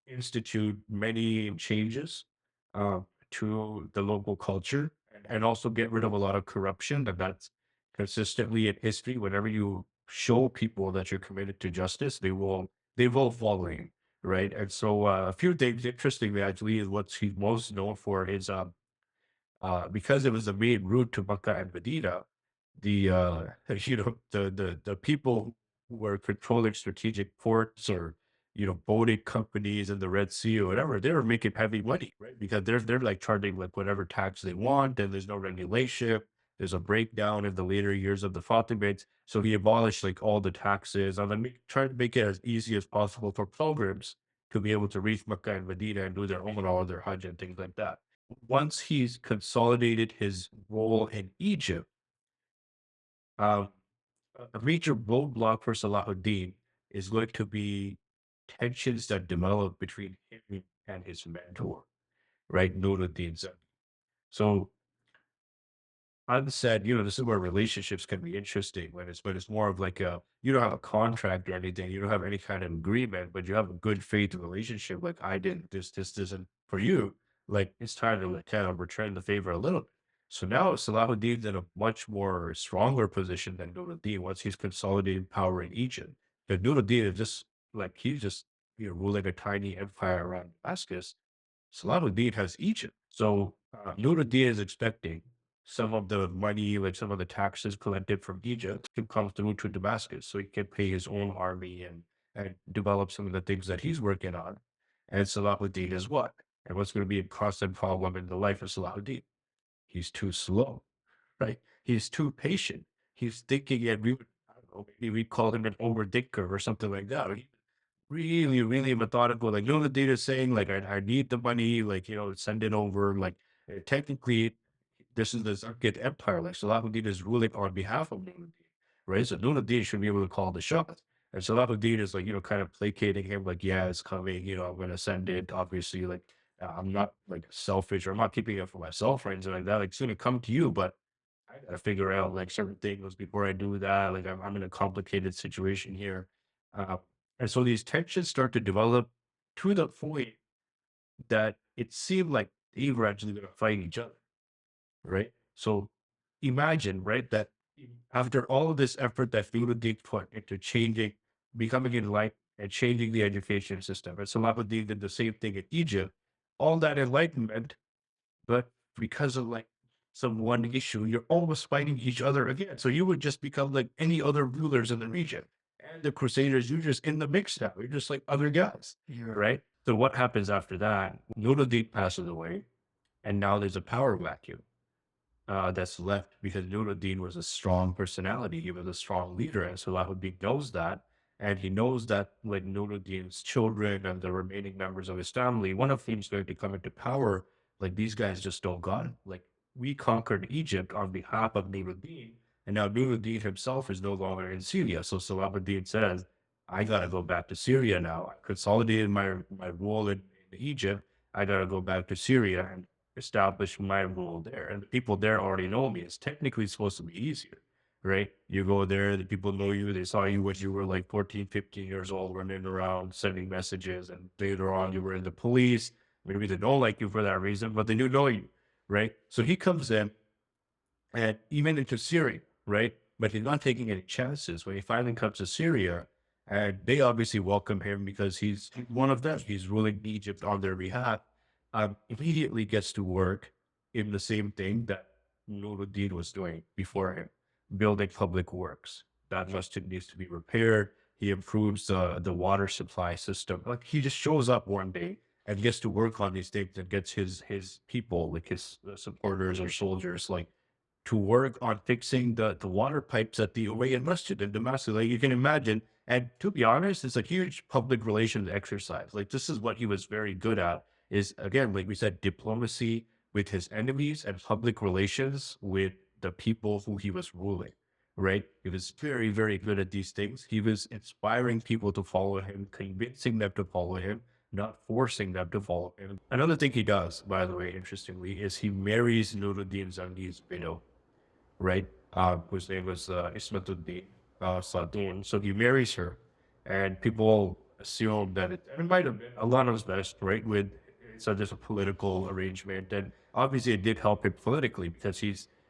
institute many changes uh, to the local culture, and also get rid of a lot of corruption. And that's consistently in history. Whenever you show people that you're committed to justice, they will follow you, right? And so a few things interestingly actually is what he's most known for is because it was the main route to Makkah and Medina, the the people who were controlling strategic ports, or boating companies in the Red Sea or whatever, they were making heavy money, right? Because they're like charging like whatever tax they want, and there's no regulation. There's a breakdown in the later years of the Fatimids. So he abolished like all the taxes and then tried to make it as easy as possible for pilgrims to be able to reach Mecca and Medina and do their Umrah or their Hajj and things like that. Once he's consolidated his role in Egypt, um, a major roadblock for Salahuddin is going to be tensions that develop between him and his mentor, right, Nuruddin Zaki. So I've said, this is where relationships can be interesting when it's more of like you don't have a contract or anything, you don't have any kind of agreement, but you have a good faith relationship. Like I did this isn't for you. Like it's time to like kind of return the favor a little bit. So now Salahuddin's in a much more stronger position than Nuruddin once he's consolidated power in Egypt. But Nuruddin is just like he's just ruling a tiny empire around Damascus. Salahuddin has Egypt. So Nuruddin is expecting some of the money, like some of the taxes collected from Egypt, to come through to Damascus so he can pay his own army and develop some of the things that he's working on. And Salahuddin is what? And what's going to be a constant problem in the life of Salahuddin? He's too slow, right? He's too patient. He's thinking, and I don't know, maybe we call him an overthinker or something like that. Really, really methodical. Like, the data is saying, like, I need the money, like, send it over. Like, technically, this is the Zirkid Empire. Like, Salahuddin is ruling on behalf of Nuruddin, right? So Nuruddin should be able to call the shots. And Salahuddin is like, kind of placating him, like, yeah, it's coming, I'm going to send it. Obviously, like, I'm not like selfish, or I'm not keeping it for myself or anything like that. Like, it's going to come to you, but I got to figure out like certain things before I do that. Like, I'm in a complicated situation here. Uh, and so these tensions start to develop to the point that it seemed like they were actually going to fight each other, right? So imagine, right, that after all of this effort that Nuruddin put into changing, becoming enlightened and changing the education system, and Salahuddin did the same thing in Egypt, all that enlightenment, but because of like some one issue, you're almost fighting each other again. So you would just become like any other rulers in the region. And the Crusaders, you're just in the mix now. You're just like other guys, right? So what happens after that? Nuruddin passes away, and now there's a power vacuum that's left because Nuruddin was a strong personality. He was a strong leader. And Salahuddin knows that. And he knows that like Nuruddin's children and the remaining members of his family, one of them's going to come into power. Like these guys just don't got it. Like we conquered Egypt on behalf of Nuruddin. And now Nuruddin himself is no longer in Syria. So Salahuddin says, I got to go back to Syria now. I consolidated my role in Egypt. I got to go back to Syria. establish my role there. And the people there already know me. It's technically supposed to be easier, right? You go there, the people know you, they saw you when you were like 14, 15 years old, running around, sending messages, and later on you were in the police. Maybe they don't like you for that reason, but they do know you, right? So he comes in and even into Syria, right? But he's not taking any chances. When he finally comes to Syria, and they obviously welcome him because he's one of them. He's ruling Egypt on their behalf. Immediately gets to work in the same thing that Nuruddin was doing before him, building public works. That masjid needs to be repaired. He improves the water supply system. Like he just shows up one day and gets to work on these things and gets his people, like his supporters or soldiers, like to work on fixing the water pipes at the Umayyan Masjid in Damascus. Like you can imagine. And to be honest, it's a huge public relations exercise. Like this is what he was very good at is again, like we said, diplomacy with his enemies and public relations with the people who he was ruling, right? He was very, very good at these things. He was inspiring people to follow him, convincing them to follow him, not forcing them to follow him. Another thing he does, by the way, interestingly, is he marries Nuruddin Zangi's widow, right? Whose name was Ismatuddin Sadun. So he marries her, and people assume that it might have been Allah's best, right? With such as a political arrangement, and obviously it did help him politically because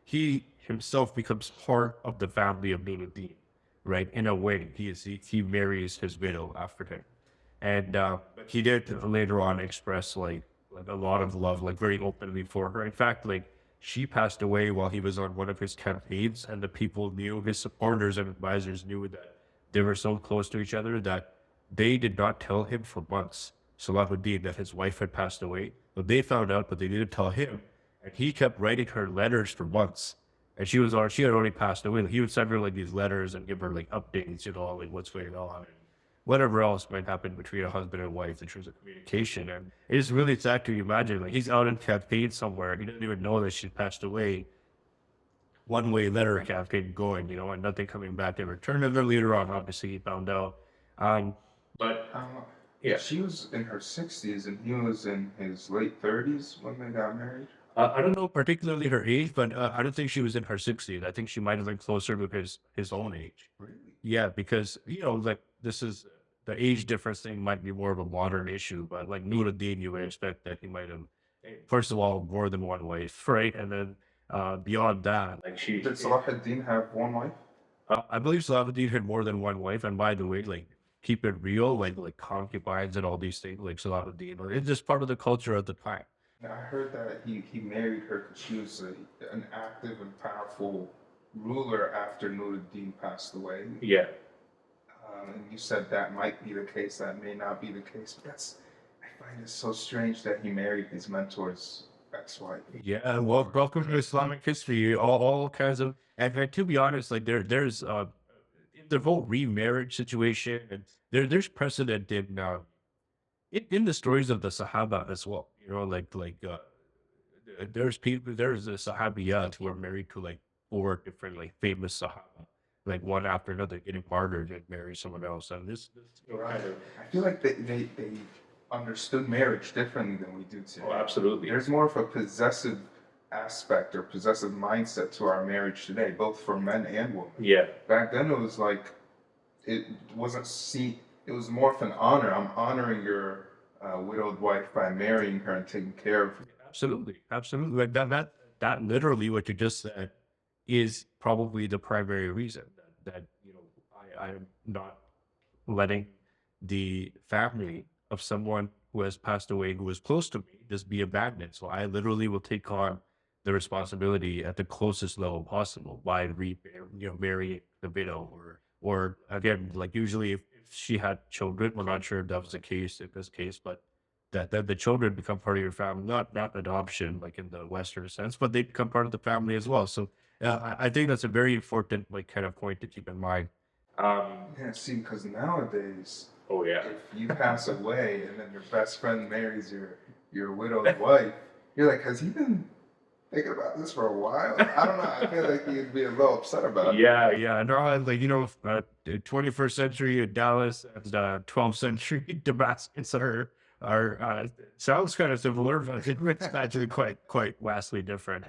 he himself becomes part of the family of Nuruddin, right? In a way, he marries his widow after him, and he did later on express like a lot of love, like very openly for her. In fact, like she passed away while he was on one of his campaigns, and the people knew, his supporters and advisors knew that they were so close to each other that they did not tell him for months, Salahuddin, that his wife had passed away. But they found out, but they didn't tell him. And he kept writing her letters for months. And she had already passed away. He would send her like these letters and give her like updates, like what's going on. Whatever else might happen between a husband and wife in terms of communication. And it's really sad to imagine, like he's out in campaign somewhere. He doesn't even know that she passed away. One-way letter campaign going, and nothing coming back in return. And then later on, obviously, he found out. But yeah, she was in her 60s and he was in his late 30s when they got married. I don't know particularly her age, but I don't think she was in her 60s. I think she might have been closer to his own age. Really? Yeah, because, like this is the age difference thing might be more of a modern issue, but like Nuruddin, you would expect that he might have, first of all, more than one wife, right? And then beyond that, like Did Salahuddin have one wife? I believe Salahuddin had more than one wife. And by the way, like keep it real, like concubines and all these things, like Salahuddin, it's just part of the culture at the time. I heard that he married her because she was an active and powerful ruler after Nuruddin passed away. Yeah. And you said that might be the case, that may not be the case. But I find it so strange that he married his mentor's ex-wife. Yeah, well, welcome to Islamic history. All kinds of, and to be honest, like there's the whole remarriage situation, and there's precedent in the stories of the Sahaba as well. There's the Sahabiyat who are married to like 4 different like famous Sahaba, like one after another, getting martyred and marry someone else. And this Right. I feel like they understood marriage differently than we do today. Oh, absolutely. There's more of a possessive aspect or possessive mindset to our marriage today, both for men and women. Yeah. Back then it was like, it wasn't seen, it was more of an honor. I'm honoring your widowed wife by marrying her and taking care of her. Absolutely. Like that literally what you just said is probably the primary reason that I'm not letting the family of someone who has passed away who was close to me just be abandoned. So I literally will take on the responsibility at the closest level possible by marrying the widow, or again, like usually if she had children, we're not sure if that was the case in this case, but that the children become part of your family, not adoption like in the Western sense, but they become part of the family as well. So I think that's a very important like kind of point to keep in mind. Yeah, see, because nowadays, Oh yeah. if you pass away and then your best friend marries your widowed wife, you're like, has he been thinking about this for a while? I don't know. I feel like he'd be a little upset about it. Yeah. No, like the 21st century Dallas and 12th century Damascus are are sounds kind of similar, but it's actually quite vastly different.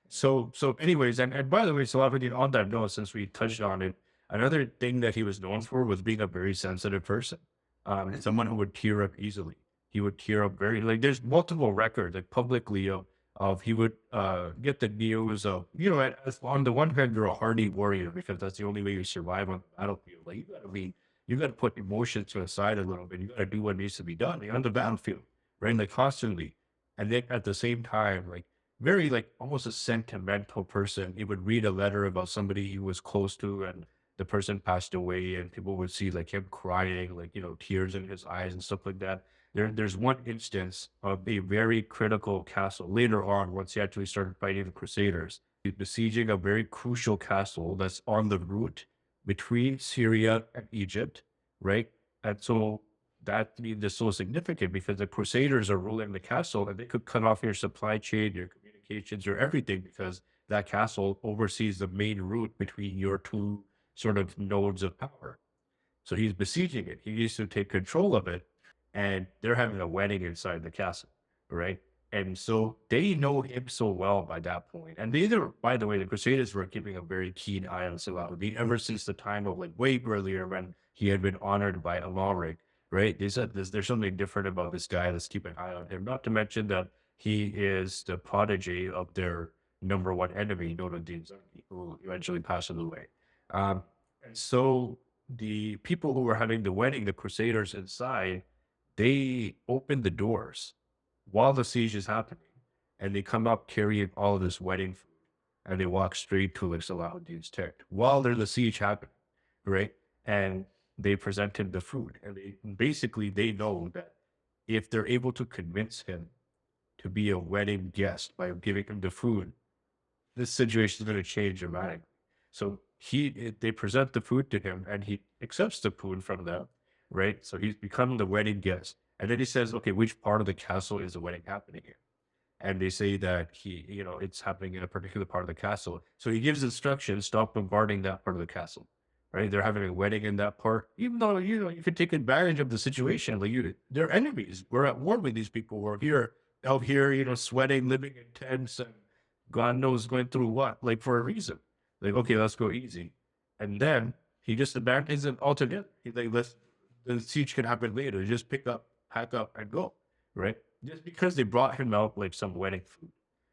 So anyways, and by the way, Salahuddin, on that note, since we touched on it, another thing that he was known for was being a very sensitive person. Someone who would tear up easily. He would tear up very, like, there's multiple records, like, publicly, of he would get the news of, on the one hand, you're a hardy warrior because that's the only way you survive on the battlefield. Like, you gotta put emotions to the side a little bit. You gotta do what needs to be done, like, on the battlefield, right? Like, constantly. And then at the same time, like, very, like, almost a sentimental person. He would read a letter about somebody he was close to, and the person passed away, and people would see, like, him crying, like, tears in his eyes and stuff like that. There's one instance of a very critical castle later on, once he actually started fighting the Crusaders. He's besieging a very crucial castle that's on the route between Syria and Egypt, right? And so that means it's so significant because the Crusaders are ruling the castle, and they could cut off your supply chain, your communications, your everything, because that castle oversees the main route between your two sort of nodes of power. So he's besieging it. He needs to take control of it, and they're having a wedding inside the castle, right? And so they know him so well by that point. And by the way, the Crusaders were keeping a very keen eye on Salahuddin ever since the time of, like, way earlier when he had been honored by Alaric, right? They said there's something different about this guy. Let's keep an eye on him. Not to mention that he is the prodigy of their number one enemy, Nuruddin Zaki, who eventually passed away. And so the people who were having the wedding, the Crusaders inside, they open the doors while the siege is happening, and they come up carrying all of this wedding food, and they walk straight to, like, Salahuddin's tent while there's the siege happening, right? And they present him the food, and they know that if they're able to convince him to be a wedding guest by giving him the food, this situation is going to change dramatically. So they present the food to him, and he accepts the food from them, right? So he's become the wedding guest. And then he says, okay, which part of the castle is the wedding happening in? And they say that it's happening in a particular part of the castle. So he gives instructions, stop bombarding that part of the castle, right? They're having a wedding in that part, even though, you could take advantage of the situation. Like, they're enemies. We're at war with these people. We're out here, sweating, living in tents, and God knows going through what, like, for a reason. Like, okay, let's go easy. And then he just abandons it altogether. He's like, the siege can happen later. Just pick up, pack up, and go, right? Just because they brought him out, like, some wedding food.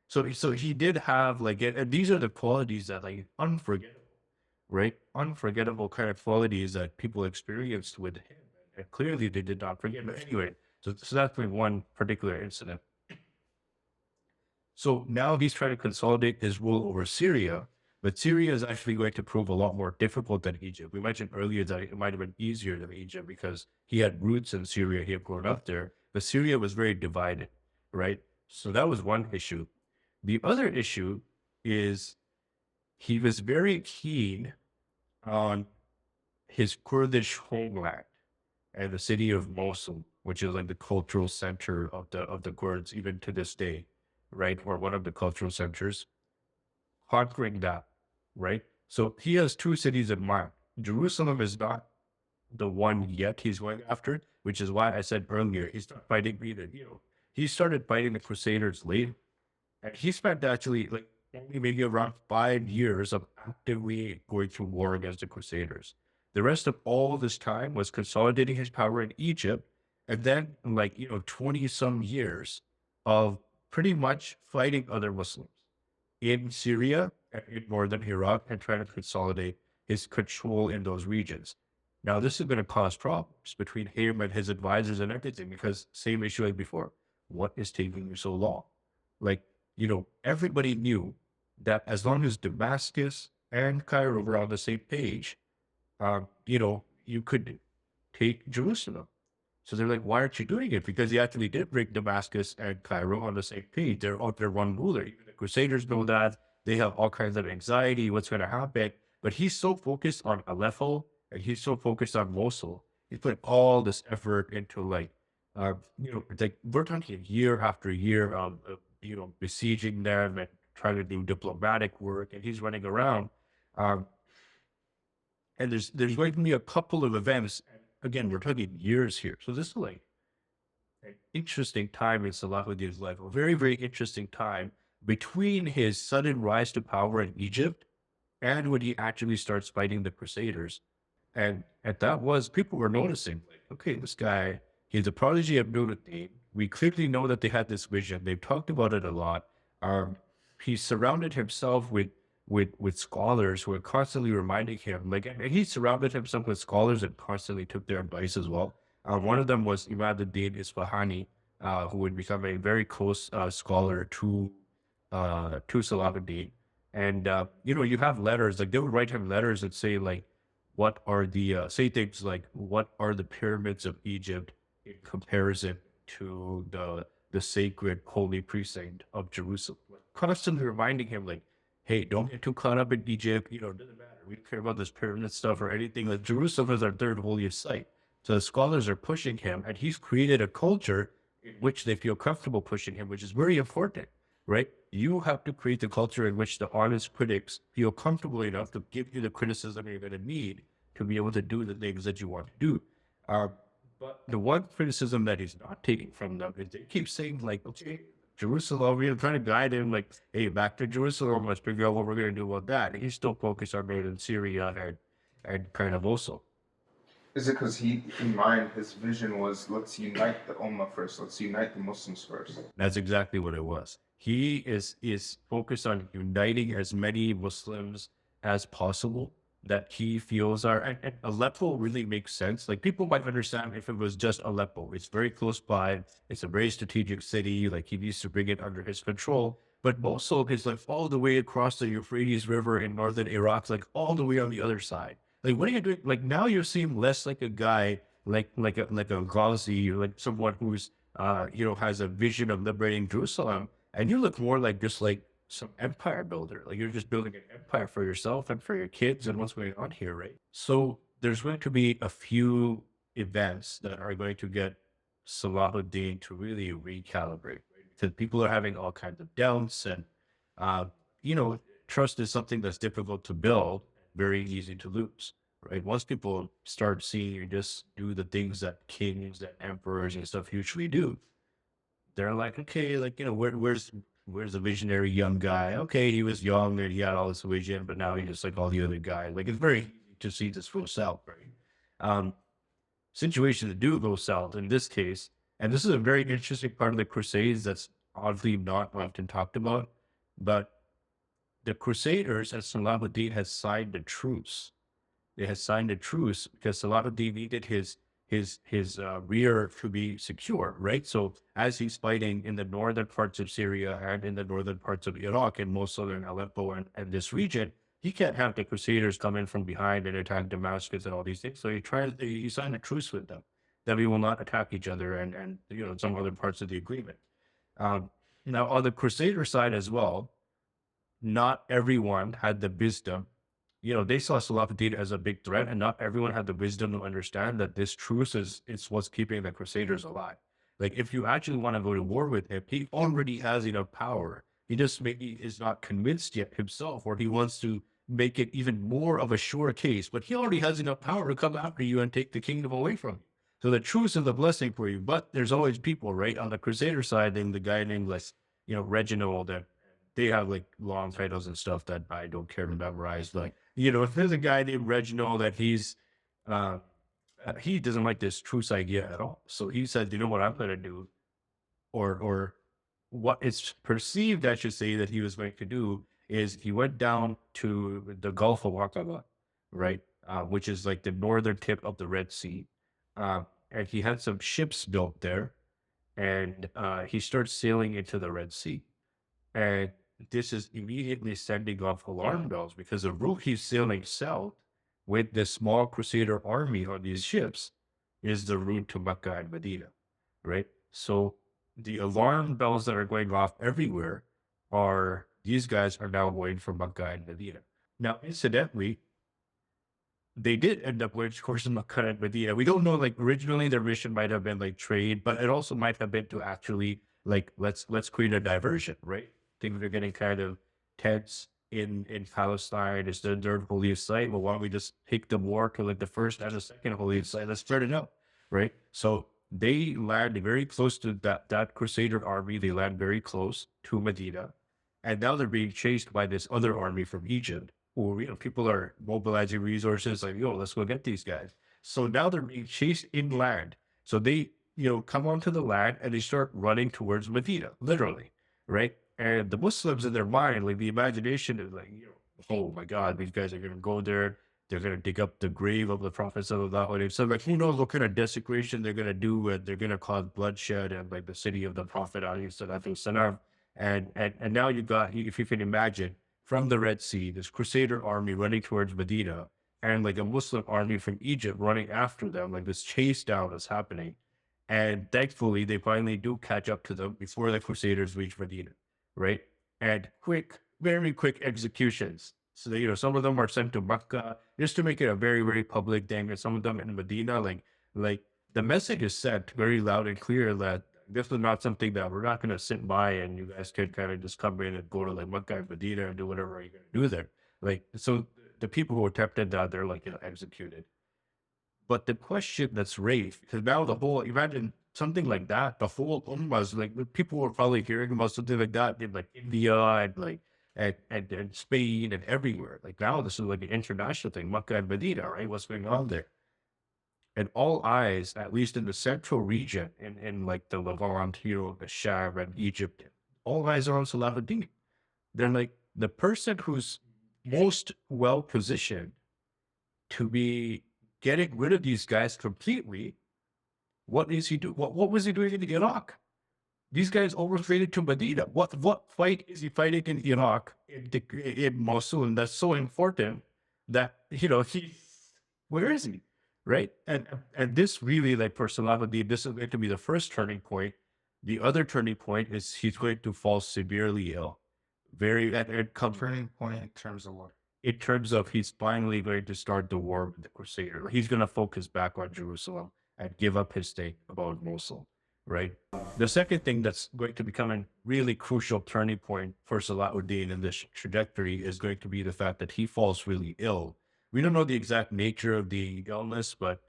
So he did have, like, and these are the qualities that, like, unforgettable, right? Unforgettable kind of qualities that people experienced with him. And clearly they did not forget. But anyway, so that's been one particular incident. So now he's trying to consolidate his rule over Syria, but Syria is actually going to prove a lot more difficult than Egypt. We mentioned earlier that it might have been easier than Egypt because he had roots in Syria, he had grown up there, but Syria was very divided, right? So that was one issue. The other issue is he was very keen on his Kurdish homeland and the city of Mosul, which is, like, the cultural center of the Kurds even to this day, right? Or one of the cultural centers, conquering that, right? So he has two cities in mind. Jerusalem is not the one yet he's going after, which is why I said earlier, he's not fighting either. He started fighting the Crusaders late, and he spent actually, like, only maybe around 5 years of actively going to war against the Crusaders. The rest of all this time was consolidating his power in Egypt, and then, like, 20 some years of pretty much fighting other Muslims in Syria and in northern Iraq and trying to consolidate his control in those regions. Now, this is going to cause problems between him and his advisors and everything, because same issue like before. What is taking you so long? Like, everybody knew that as long as Damascus and Cairo were on the same page, you could take Jerusalem. So they're like, why aren't you doing it? Because he actually did bring Damascus and Cairo on the same page. They're under one ruler. Even the Crusaders know that. They have all kinds of anxiety, what's going to happen. But he's so focused on Aleppo, and he's so focused on Mosul. He's put all this effort into, like, like, we're talking year after year of besieging them and trying to do diplomatic work. And he's running around. And there's going to be a couple of events. Again, we're talking years here. So this is, like, an interesting time in Salahuddin's life, a very, very interesting time between his sudden rise to power in Egypt and when he actually starts fighting the Crusaders. And that was, people were noticing, like, okay, this guy, he's a prodigy of Notre Dame. We clearly know that they had this vision. They've talked about it a lot. He surrounded himself with scholars who are constantly reminding him, like, and he surrounded himself with scholars that constantly took their advice as well. One of them was Imaduddin Isfahani, who would become a very close scholar to Salahuddin. And you have letters, like they would write him letters that say, like, what are the say things like, what are the pyramids of Egypt in comparison to the sacred holy precinct of Jerusalem? Constantly reminding him, like, hey, don't get too caught up in Egypt. It doesn't matter. We don't care about this pyramid stuff or anything. Like, Jerusalem is our third holiest site. So the scholars are pushing him, and he's created a culture in which they feel comfortable pushing him, which is very important, right? You have to create the culture in which the honest critics feel comfortable enough to give you the criticism you're going to need to be able to do the things that you want to do. But the one criticism that he's not taking from them is they keep saying, like, okay, Jerusalem, we're trying to guide him, like, hey, back to Jerusalem, let's figure out what we're going to do about that. And he's still focused on northern Syria and kind of also. Is it because in mind, his vision was, let's unite the Ummah first, let's unite the Muslims first? That's exactly what it was. He is focused on uniting as many Muslims as possible that he feels are, and Aleppo really makes sense. Like, people might understand if it was just Aleppo. It's very close by. It's a very strategic city. Like, he needs to bring it under his control. But Mosul is like all the way across the Euphrates River in northern Iraq, like all the way on the other side. Like, what are you doing? Like, now you seem less like a guy, like a Ghazi, like someone who's, has a vision of liberating Jerusalem. And you look more like just like some empire builder. Like, you're just building an empire for yourself and for your kids and what's going on here, right? So there's going to be a few events that are going to get Salahuddin to really recalibrate, right? Because people are having all kinds of doubts and, trust is something that's difficult to build, very easy to lose, right? Once people start seeing you just do the things that kings and emperors and stuff usually do, they're like, okay, like, where's the visionary young guy? Okay, he was young and he had all this vision, but now he's just like all the other guys. Like, it's very easy to see this go south, right? Situations do go south in this case, and this is a very interesting part of the Crusades that's oddly not often talked about, but the Crusaders and Salahuddin has signed a truce. They had signed a truce because Salahuddin needed his rear to be secure, right? So as he's fighting in the northern parts of Syria and in the northern parts of Iraq and most southern Aleppo and this region, he can't have the Crusaders come in from behind and attack Damascus and all these things. So he signed a truce with them that we will not attack each other and some other parts of the agreement. Now on the Crusader side as well, not everyone had the wisdom. They saw Salahuddin as a big threat, and not everyone had the wisdom to understand that this truce is what's keeping the Crusaders alive. Like, if you actually want to go to war with him, he already has enough power. He just maybe is not convinced yet himself, or he wants to make it even more of a sure case, but he already has enough power to come after you and take the kingdom away from you. So the truce is a blessing for you, but there's always people, right? On the Crusader side, then the guy named, like, Reginald, that they have like long titles and stuff that I don't care to memorize. Like, if there's a guy named Reginald that he doesn't like this truce idea at all. So he said, what I'm going to do, or what is perceived, I should say, that he was going to do is he went down to the Gulf of Aqaba, right? Which is like the northern tip of the Red Sea. And he had some ships built there, and he starts sailing into the Red Sea. And this is immediately sending off alarm bells because the route he's sailing south with the small Crusader army on these ships is the route to Mecca and Medina, right? So the alarm bells that are going off everywhere are, these guys are now going for Mecca and Medina. Now, incidentally, they did end up with, of course, in Mecca and Medina. We don't know, like, originally their mission might have been like trade, but it also might have been to actually, like, let's create a diversion, right? Things are getting kind of tense in Palestine. It's the third holiest site. Well, why don't we just take the war to like the first and the second holiest site? Let's spread it out, right? So they land very close to that Crusader army. They land very close to Medina, and now they're being chased by this other army from Egypt, who people are mobilizing resources like, yo, let's go get these guys. So now they're being chased inland. So they come onto the land and they start running towards Medina, literally, right? And the Muslims in their mind, like the imagination is like, oh my God, these guys are going to go there. They're going to dig up the grave of the Prophet Sallallahu Alaihi Wasallam. Like, who knows what kind of desecration they're going to do, and they're going to cause bloodshed and like the city of the Prophet Alaihi Wasallam. And now you got, if you can imagine, from the Red Sea, this Crusader army running towards Medina, and like a Muslim army from Egypt running after them, like this chase down is happening. And thankfully, they finally do catch up to them before the Crusaders reach Medina, right? And very quick executions. So that, some of them are sent to Mecca just to make it a very, very public thing. And some of them in Medina, like the message is sent very loud and clear that this is not something that we're not going to sit by and you guys can kind of just come in and go to like Mecca and Medina and do whatever you're going to do there. Like, so the people who attempted that, they're like, executed. But the question that's raised, because now imagine something like that, the whole ummah, like people were probably hearing about something like that in like India and like and Spain and everywhere. Like now this is like an international thing, Makkah and Medina, right? What's going on there? And all eyes, at least in the central region, in like the Levant, the Sham and Egypt, all eyes are on Salahuddin. They're like the person who's most well positioned to be getting rid of these guys completely. What is he doing? What was he doing in Iraq? These guys overtraded to Medina. What fight is he fighting in Iraq, in Mosul? And that's so important that, where is he? Right? And this really, like for Salahuddin, this is going to be the first turning point. The other turning point is he's going to fall severely ill. Turning point in terms of what? In terms of he's finally going to start the war with the Crusader. He's going to focus back on Jerusalem and give up his stake about Mosul, right? The second thing that's going to become a really crucial turning point for Salahuddin in this trajectory is going to be the fact that he falls really ill. We don't know the exact nature of the illness, but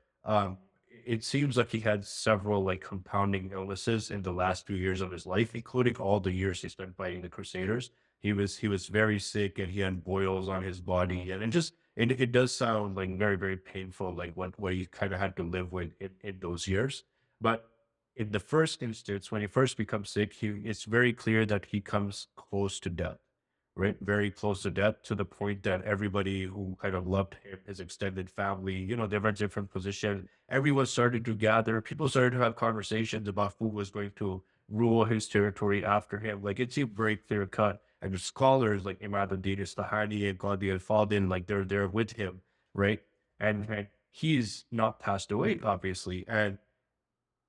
it seems like he had several like compounding illnesses in the last few years of his life, including all the years he spent fighting the Crusaders. He was very sick and he had boils on his body, and it does sound like very, very painful, like what he kind of had to live with in those years. But in the first instance, when he first becomes sick, it's very clear that he comes close to death, right? Very close to death, to the point that everybody who kind of loved him, his extended family, they were in different positions. Everyone started to gather. People started to have conversations about who was going to rule his territory after him. Like it seemed very clear cut. And the scholars like Imaduddin Istahani and Qadi al-Fadil, like they're there with him, right? And he's not passed away, obviously. And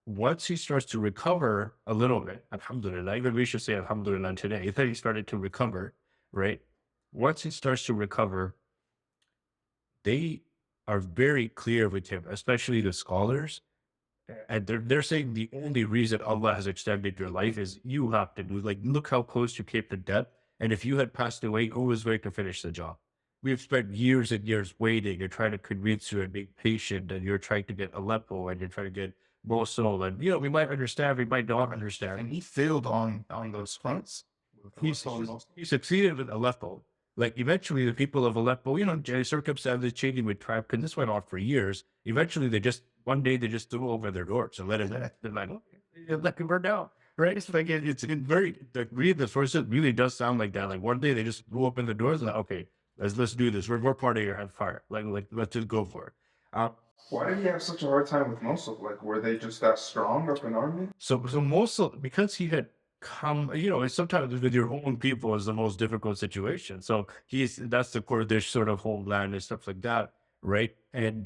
once he starts to recover a little bit, alhamdulillah, even we should say alhamdulillah today, that he started to recover, right? Once he starts to recover, they are very clear with him, especially the scholars. And they're saying the only reason Allah has extended your life is you have to do, like, look how close you came to death. And if you had passed away, who was going to finish the job? We've spent years and years waiting and trying to convince you and being patient, and you're trying to get Aleppo and you're trying to get Mosul. And, we might understand, we might not understand. And he failed on those fronts. He succeeded with Aleppo. Like eventually the people of Aleppo, circumstances changing with tribe, because this went on for years. Eventually one day they just threw over their doors and let it in. They're like, let it burn down. Right? It's like, reading the sources, it really does sound like that. Like one day they just threw open the doors and like, okay, let's do this. We're part of your fire. Like let's just go for it. Why did he have such a hard time with Mosul? Like, were they just that strong of an army? So Mosul, because he had come, sometimes with your own people is the most difficult situation. So that's the Kurdish sort of homeland and stuff like that, right? And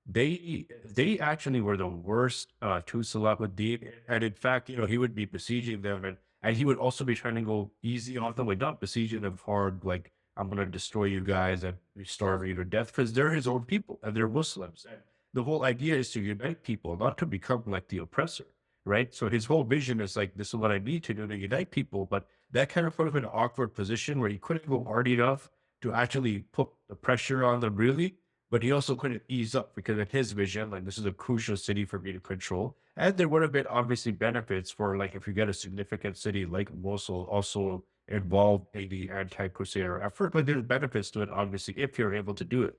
they actually were the worst to Salahuddin. And in fact, he would be besieging them, and he would also be trying to go easy on them, like not besieging them hard, like I'm going to destroy you guys and starve you to death, because they're his own people and they're Muslims. And the whole idea is to unite people, not to become like the oppressor, right? So his whole vision is like, this is what I need to do to unite people. But that kind of put him in an awkward position where he couldn't go hard enough to actually put the pressure on them, really. but he also couldn't ease up because in his vision, like this is a crucial city for me to control. And there would have been obviously benefits for like if you get a significant city like Mosul also involved in the anti-Crusader effort, but there's benefits to it obviously if you're able to do it.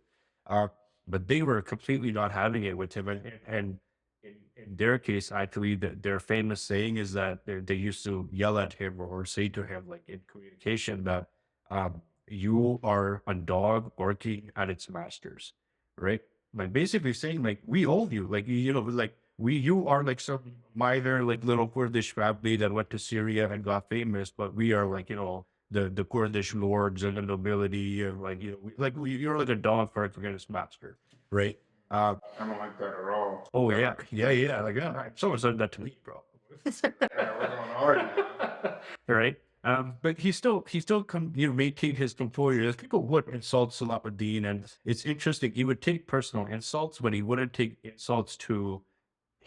Uh, but they were completely not having it with him, and in their case, actually, their famous saying is that they used to yell at him or say to him, like in communication, that you are a dog barking at its masters, right? Like basically saying, like, we own you, like you know, like you are like some minor, like little Kurdish family that went to Syria and got famous, but we are like, you know, the Kurdish lords and the nobility, and like you know, you're like a dog barking at its master, right? Uh, I don't like that at all. Oh yeah, yeah. Like someone said that to me, bro. Yeah, we're going hard. Right. But he still maintained his composure. People would insult Salahuddin, and it's interesting. He would take personal insults, but he wouldn't take insults to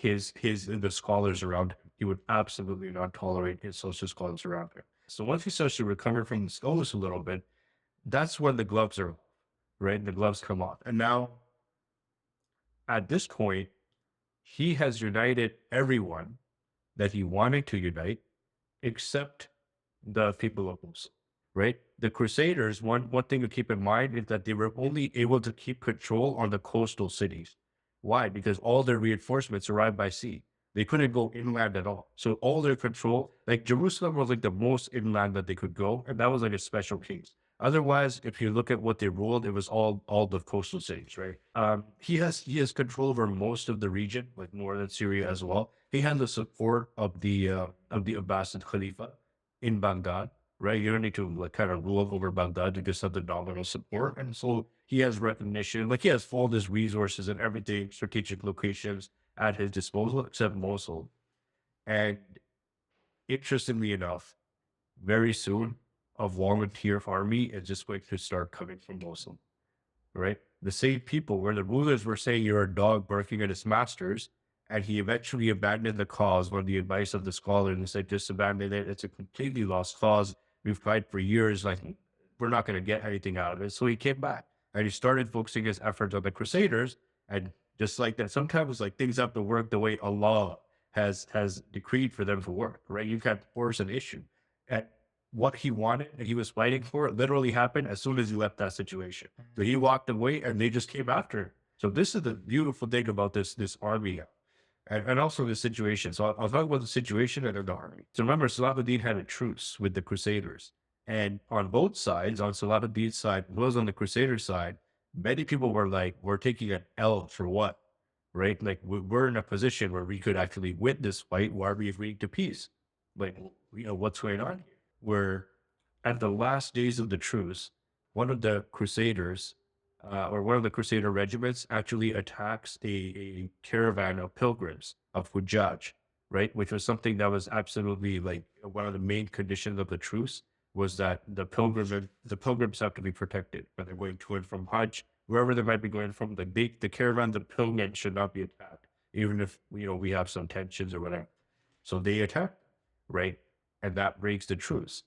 the scholars around him. He would absolutely not tolerate insults to scholars around him. So once he starts to recover from the illness a little bit, that's when the gloves are off, right. The gloves come off, and now at this point, he has united everyone that he wanted to unite, except the people of Mosul, right? The Crusaders, one thing to keep in mind is that they were only able to keep control on the coastal cities. Why? Because all their reinforcements arrived by sea. They couldn't go inland at all. So all their control, like Jerusalem was like the most inland that they could go, and that was like a special case. Otherwise, if you look at what they ruled, it was all the coastal cities, right? He has control over most of the region, like northern Syria as well. He had the support of the Abbasid Khalifa in Baghdad, right? You don't need to like kind of rule over Baghdad to just have the nominal support, and so he has recognition, like he has all his resources and everything, strategic locations at his disposal, except Mosul. And interestingly enough, very soon, a volunteer army is just going to start coming from Mosul, right? The same people where the rulers were saying you're a dog barking at its masters, and he eventually abandoned the cause on the advice of the scholar and said, just abandon it. It's a completely lost cause. We've tried for years, like we're not going to get anything out of it. So he came back and he started focusing his efforts on the Crusaders. And just like that, sometimes like things have to work the way Allah has decreed for them to work, right? You can't force an issue. And what he wanted and he was fighting for literally happened as soon as he left that situation. So he walked away and they just came after him. So this is the beautiful thing about this army and also the situation. So I'll talk about the situation and the army. So remember, Salahuddin had a truce with the Crusaders. And on both sides, on Salahuddin's side, as well as on the Crusader side, many people were like, we're taking an L for what? Right? Like we're in a position where we could actually win this fight. Why are we agreeing to peace? Like, you know, what's going on here? Where at the last days of the truce, one of the Crusaders or one of the Crusader regiments actually attacks a caravan of pilgrims of Hujjaj, right? Which was something that was absolutely like one of the main conditions of the truce was that the pilgrims have to be protected when they're going to and from Hajj, wherever they might be going from. The caravan, the pilgrims should not be attacked, even if we have some tensions or whatever. So they attack, right? And that breaks the truce.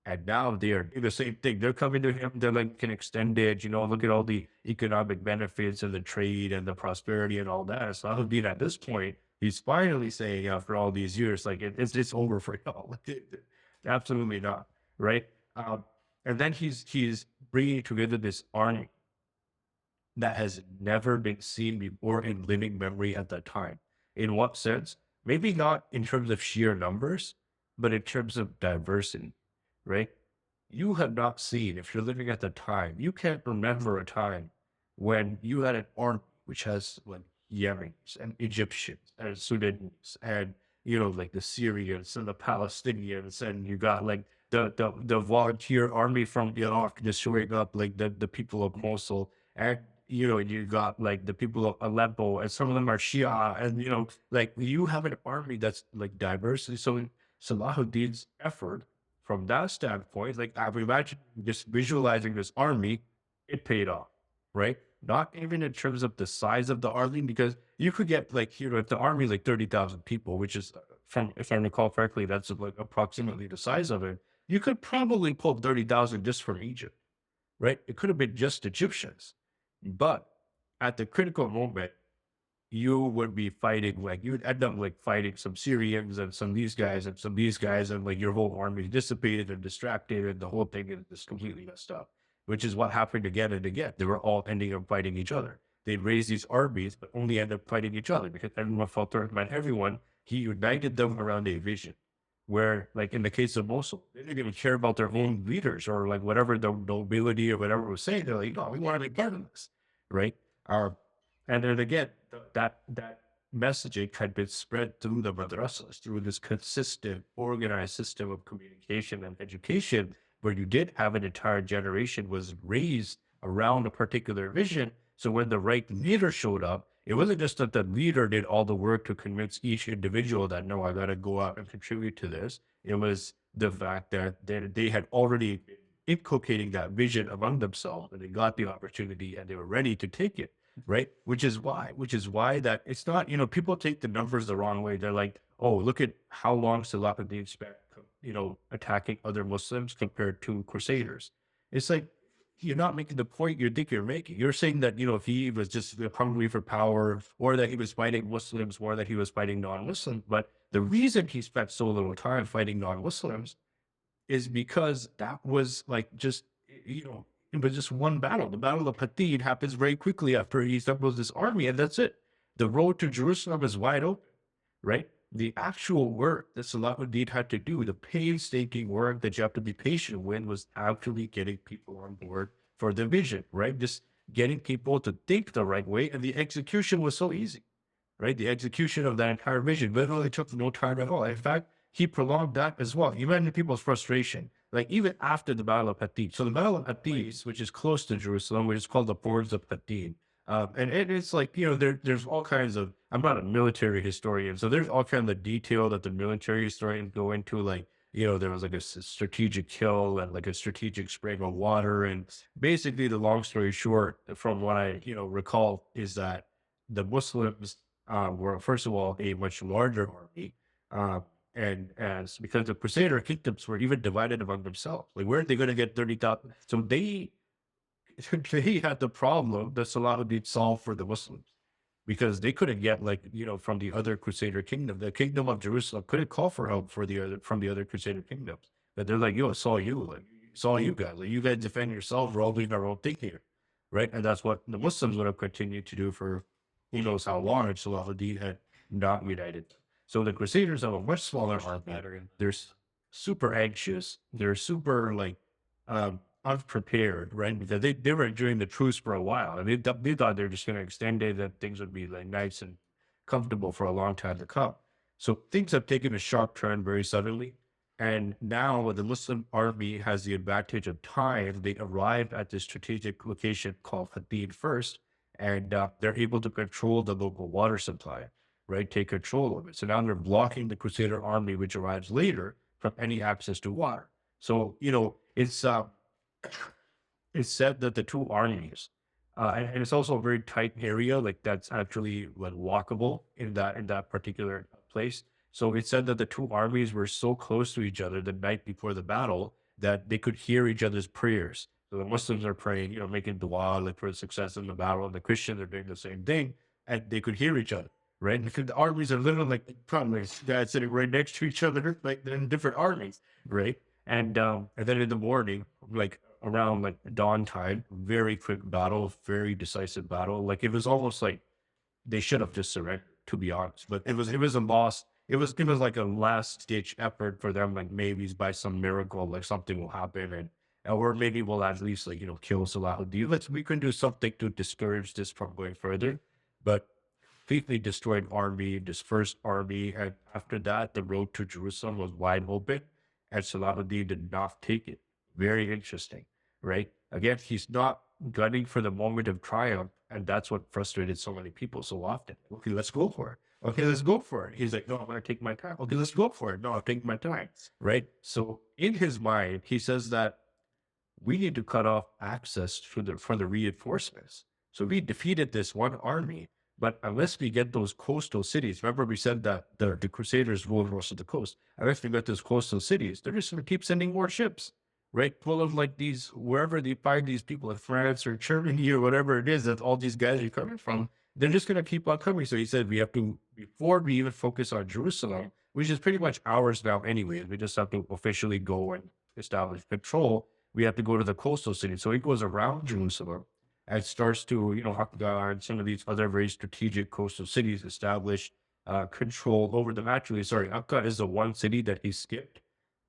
And now they're doing the same thing. They're coming to him. They're like, can extend it. Look at all the economic benefits and the trade and the prosperity and all that. So Salahuddin at this point, he's finally saying after all these years, like it's over for y'all. Absolutely not, right? And then he's bringing together this army that has never been seen before in living memory at that time. In what sense? Maybe not in terms of sheer numbers, but in terms of diversity. Right? You have not seen, if you're living at the time, you can't remember a time when you had an army which has like Yemenis and Egyptians and Sudanese and, like the Syrians and the Palestinians, and you got like the volunteer army from Iraq just showing up, like the people of Mosul, and you got like the people of Aleppo, and some of them are Shia, and like you have an army that's like diverse. So Salahuddin's effort from that standpoint, like I would imagine just visualizing this army, it paid off, right? Not even in terms of the size of the army, because you could get like, if the army is like 30,000 people, which is, if I recall correctly, that's like approximately the size of it. You could probably pull 30,000 just from Egypt, right? It could have been just Egyptians, but at the critical moment, you would be fighting, like, you would end up like fighting some Syrians and some of these guys and some of these guys, and like your whole army is dissipated and distracted, and the whole thing is just completely messed up, which is what happened again and again. They were all ending up fighting each other. They'd raise these armies, but only end up fighting each other because everyone felt threatened by everyone. He united them around a vision where, like in the case of Mosul, they didn't even care about their own leaders or like whatever the nobility or whatever was saying. They're like, no, we want to be part of this, right? And then again, that messaging had been spread through the madrasas, through this consistent, organized system of communication and education, where you did have an entire generation was raised around a particular vision. So when the right leader showed up, it wasn't just that the leader did all the work to convince each individual that, no, I got to go out and contribute to this. It was the fact that they had already been inculcating that vision among themselves, and they got the opportunity and they were ready to take it. Right. Which is why that it's not, people take the numbers the wrong way. They're like, oh, look at how long Salahuddin spent, attacking other Muslims compared to Crusaders. It's like, you're not making the point you think you're making. You're saying that, if he was just hungry for power, or that he was fighting Muslims, or that he was fighting non-Muslims. But the reason he spent so little time fighting non-Muslims is because that was like just, it was just one battle. The Battle of Hattin happens very quickly after he assembles this army, and that's it. The road to Jerusalem is wide open, right? The actual work that Salahuddin had to do, the painstaking work that you have to be patient with, was actually getting people on board for the vision, right? Just getting people to think the right way, and the execution was so easy, right? The execution of that entire vision literally took no time at all. In fact, he prolonged that as well. You imagine people's frustration, like even after the Battle of Hattin. So the Battle of Hattin, which is close to Jerusalem, which is called the Fords of Hattin. And it's like, there's all kinds of, I'm not a military historian, so there's all kinds of detail that the military historians go into, like, there was like a strategic hill and like a strategic spring of water. And basically the long story short, from what I, recall, is that the Muslims were, first of all, a much larger army. And as because the Crusader kingdoms were even divided among themselves, like where are they going to get 30,000? So they had the problem that Salahuddin solved for the Muslims, because they couldn't get, like, from the other Crusader kingdom. The kingdom of Jerusalem couldn't call for help from the other Crusader kingdoms. But they're like, yo, it's all you, guys. Like, you guys defend yourselves. We're all doing our own thing here, right? And that's what the Muslims would have continued to do for who knows how long, if Salahuddin had not united. So the Crusaders have a much smaller army. They're super anxious. They're super, like, unprepared, right? Because they were enjoying the truce for a while. And they thought they were just going to extend it, that things would be like nice and comfortable for a long time to come. So things have taken a sharp turn very suddenly. And now the Muslim army has the advantage of time. They arrive at this strategic location called Hattin first, and they're able to control the local water supply, right? Take control of it. So now they're blocking the Crusader army, which arrives later, from any access to water. So, it's said that the two armies, and it's also a very tight area, like that's actually like walkable in that particular place. So it said that the two armies were so close to each other the night before the battle that they could hear each other's prayers. So the Muslims are praying, making dua, like, for success in the battle, and the Christians are doing the same thing, and they could hear each other, right? Because the armies are literally like probably guys sitting right next to each other, like they're in different armies, right? And then in the morning, like around like dawn time, very quick battle, very decisive battle. Like, it was almost like they should have just surrendered, to be honest. But it was a loss. It was like a last ditch effort for them. Like, maybe by some miracle, like something will happen, and or maybe we'll at least, like, kill Salahuddin. We can do something to discourage this from going further. But completely destroyed army, dispersed army, and after that, the road to Jerusalem was wide open, and Salahuddin did not take it. Very interesting, right? Again, he's not gunning for the moment of triumph, and that's what frustrated so many people so often. Okay, let's go for it. Okay, let's go for it. He's like, no, I'm going to take my time. Okay, let's go for it. No, I'm taking my time, right? So in his mind, he says that we need to cut off access for the reinforcements. So we defeated this one army, but unless we get those coastal cities, remember we said that the Crusaders ruled most of the coast. Unless we get those coastal cities, they're just going to keep sending more ships, right? Full of like these, wherever they find these people in France or Germany or whatever it is that all these guys are coming from, they're just going to keep on coming. So he said, we have to, before we even focus on Jerusalem, which is pretty much ours now anyway, we just have to officially go and establish control. We have to go to the coastal cities. So he goes around Jerusalem and starts to, Hakka and some of these other very strategic coastal cities establish control over them. Actually, sorry, Akka is the one city that he skipped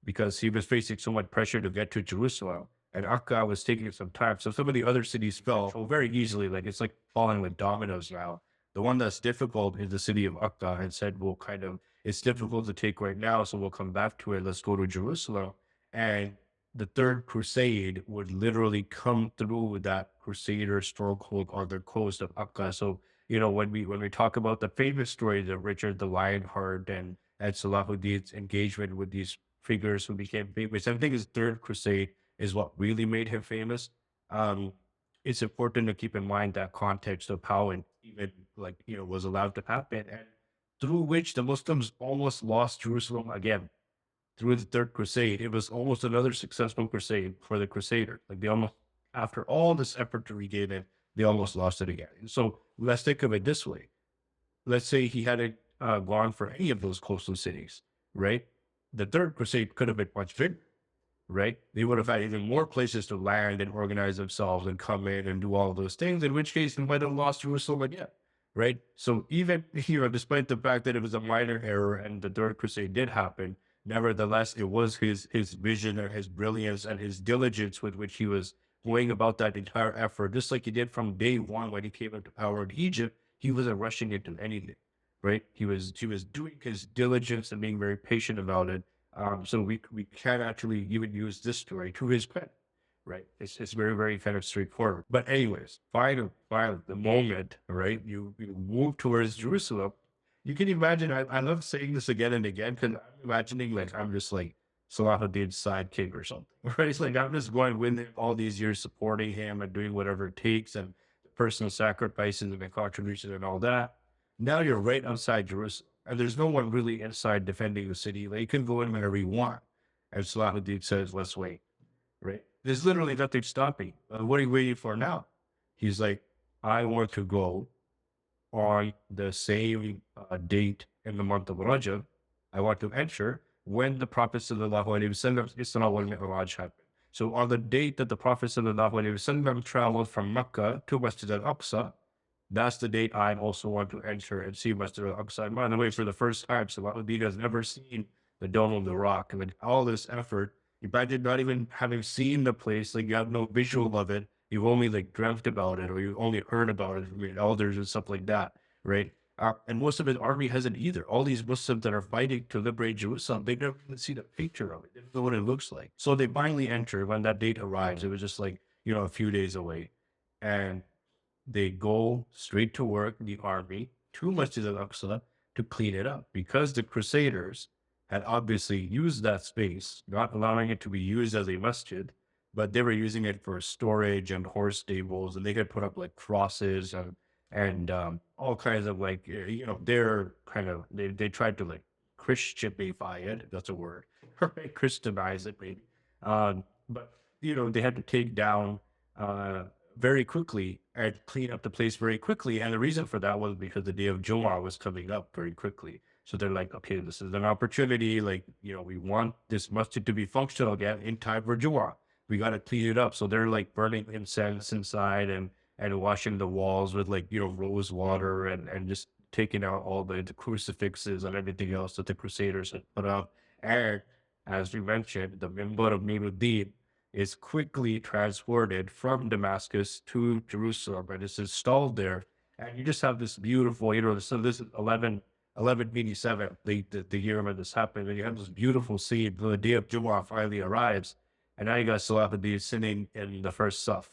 because he was facing so much pressure to get to Jerusalem. And Akka was taking some time. So some of the other cities fell very easily. Like it's like falling with dominoes now. The one that's difficult is the city of Akka, and said, it's difficult to take right now. So we'll come back to it. Let's go to Jerusalem. And the Third Crusade would literally come through that Crusader stronghold on the coast of Akka. So, when we talk about the famous stories of Richard the Lionheart and Salahuddin's engagement with these figures who became famous, I think his Third Crusade is what really made him famous. It's important to keep in mind that context of how it even was allowed to happen, and through which the Muslims almost lost Jerusalem again. Through the Third Crusade, it was almost another successful crusade for the Crusader. Like they almost, after all this effort to regain it, they almost lost it again. So let's think of it this way. Let's say he hadn't gone for any of those coastal cities, right? The Third Crusade could have been much bigger, right? They would have had even more places to land and organize themselves and come in and do all of those things, in which case they might have lost Jerusalem again, right? So even, despite the fact that it was a minor error and the Third Crusade did happen, nevertheless, it was his vision and his brilliance and his diligence with which he was going about that entire effort, just like he did from day one when he came into power in Egypt. He wasn't rushing into anything, right? He was doing his diligence and being very patient about it. So we can actually even use this story to his credit, right? It's very, very kind of straightforward. But anyways, finally, the moment, right, you move towards Jerusalem, you can imagine, I love saying this again and again, because I'm imagining like I'm just like Salahuddin's sidekick or something, right? It's like I'm just going with him all these years, supporting him and doing whatever it takes, and personal sacrifices and the contributions and all that. Now you're right outside Jerusalem, and there's no one really inside defending the city. Like you can go in whenever you want. And Salahuddin says, let's wait, right? There's literally nothing stopping. What are you waiting for now? He's like, I want to go on the same date in the month of Rajab. I want to enter when the Prophet sallallahu alaihi wasallam Isra wal Mi'raj happened. So on the date that the Prophet sallallahu alaihi wasallam traveled from Mecca to Masjid al-Aqsa, that's the date I also want to enter and see Masjid al-Aqsa. And by the way, for the first time, Salahuddin has never seen the Dome of the Rock. And all this effort, imagine not even having seen the place, like you have no visual of it. You've only like dreamt about it, or you only heard about it from your elders and stuff like that, right? And most of his army hasn't either. All these Muslims that are fighting to liberate Jerusalem, they never even seen a picture of it. They don't know what it looks like. So they finally enter when that date arrives. It was just like, a few days away. And they go straight to work, the army, to Masjid al-Aqsa to clean it up, because the Crusaders had obviously used that space, not allowing it to be used as a masjid, but they were using it for storage and horse stables, and they could put up like crosses and all kinds of like, they're kind of, they tried to like Christianify it, if that's a word, right? Christianize it maybe. But, they had to take down very quickly and clean up the place very quickly. And the reason for that was because the day of Jumu'ah was coming up very quickly. So they're like, okay, this is an opportunity. Like, we want this masjid to be functional again in time for Jumu'ah. We got to clean it up. So they're like burning incense inside and washing the walls with like, rose water and just taking out all the crucifixes and everything else that the Crusaders had put up. And as we mentioned, the Mimbar of Nuruddin is quickly transported from Damascus to Jerusalem, and it's installed there. And you just have this beautiful, so this is 1187, the year when this happened, and you have this beautiful scene. The day of Jumu'ah finally arrives, and now you got Salahuddin sitting in the first saf,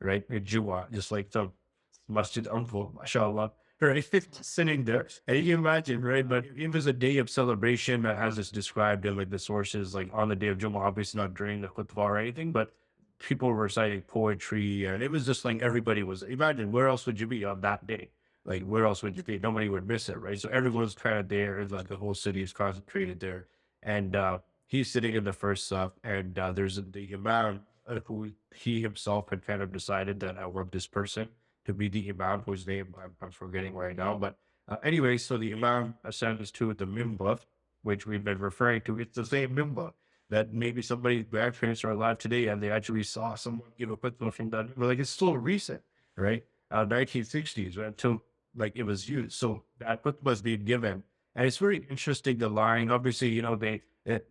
right? In Jumu'ah, just like the Masjid Uncle, mashallah, right? Sitting there. And you can imagine, right? But it was a day of celebration, as it's described in like the sources, like on the day of Jumu'ah, obviously not during the khutbah or anything, but people were reciting poetry, and it was just like everybody was, imagine, where else would you be on that day? Like, where else would you be? Nobody would miss it, right? So everyone's kind of there, and like the whole city is concentrated there. And he's sitting in the first saf, and there's the imam who he himself had kind of decided that I want this person to be the imam, whose name I'm forgetting right now. But anyway, so the imam ascends to the minbar, which we've been referring to. It's the same minbar that maybe somebody's grandparents are alive today and they actually saw someone give a khutbah from that. Like, it's still recent, right? 1960s, right? Until like it was used. So that khutbah is being given. And it's very interesting, the line. Obviously, you know, the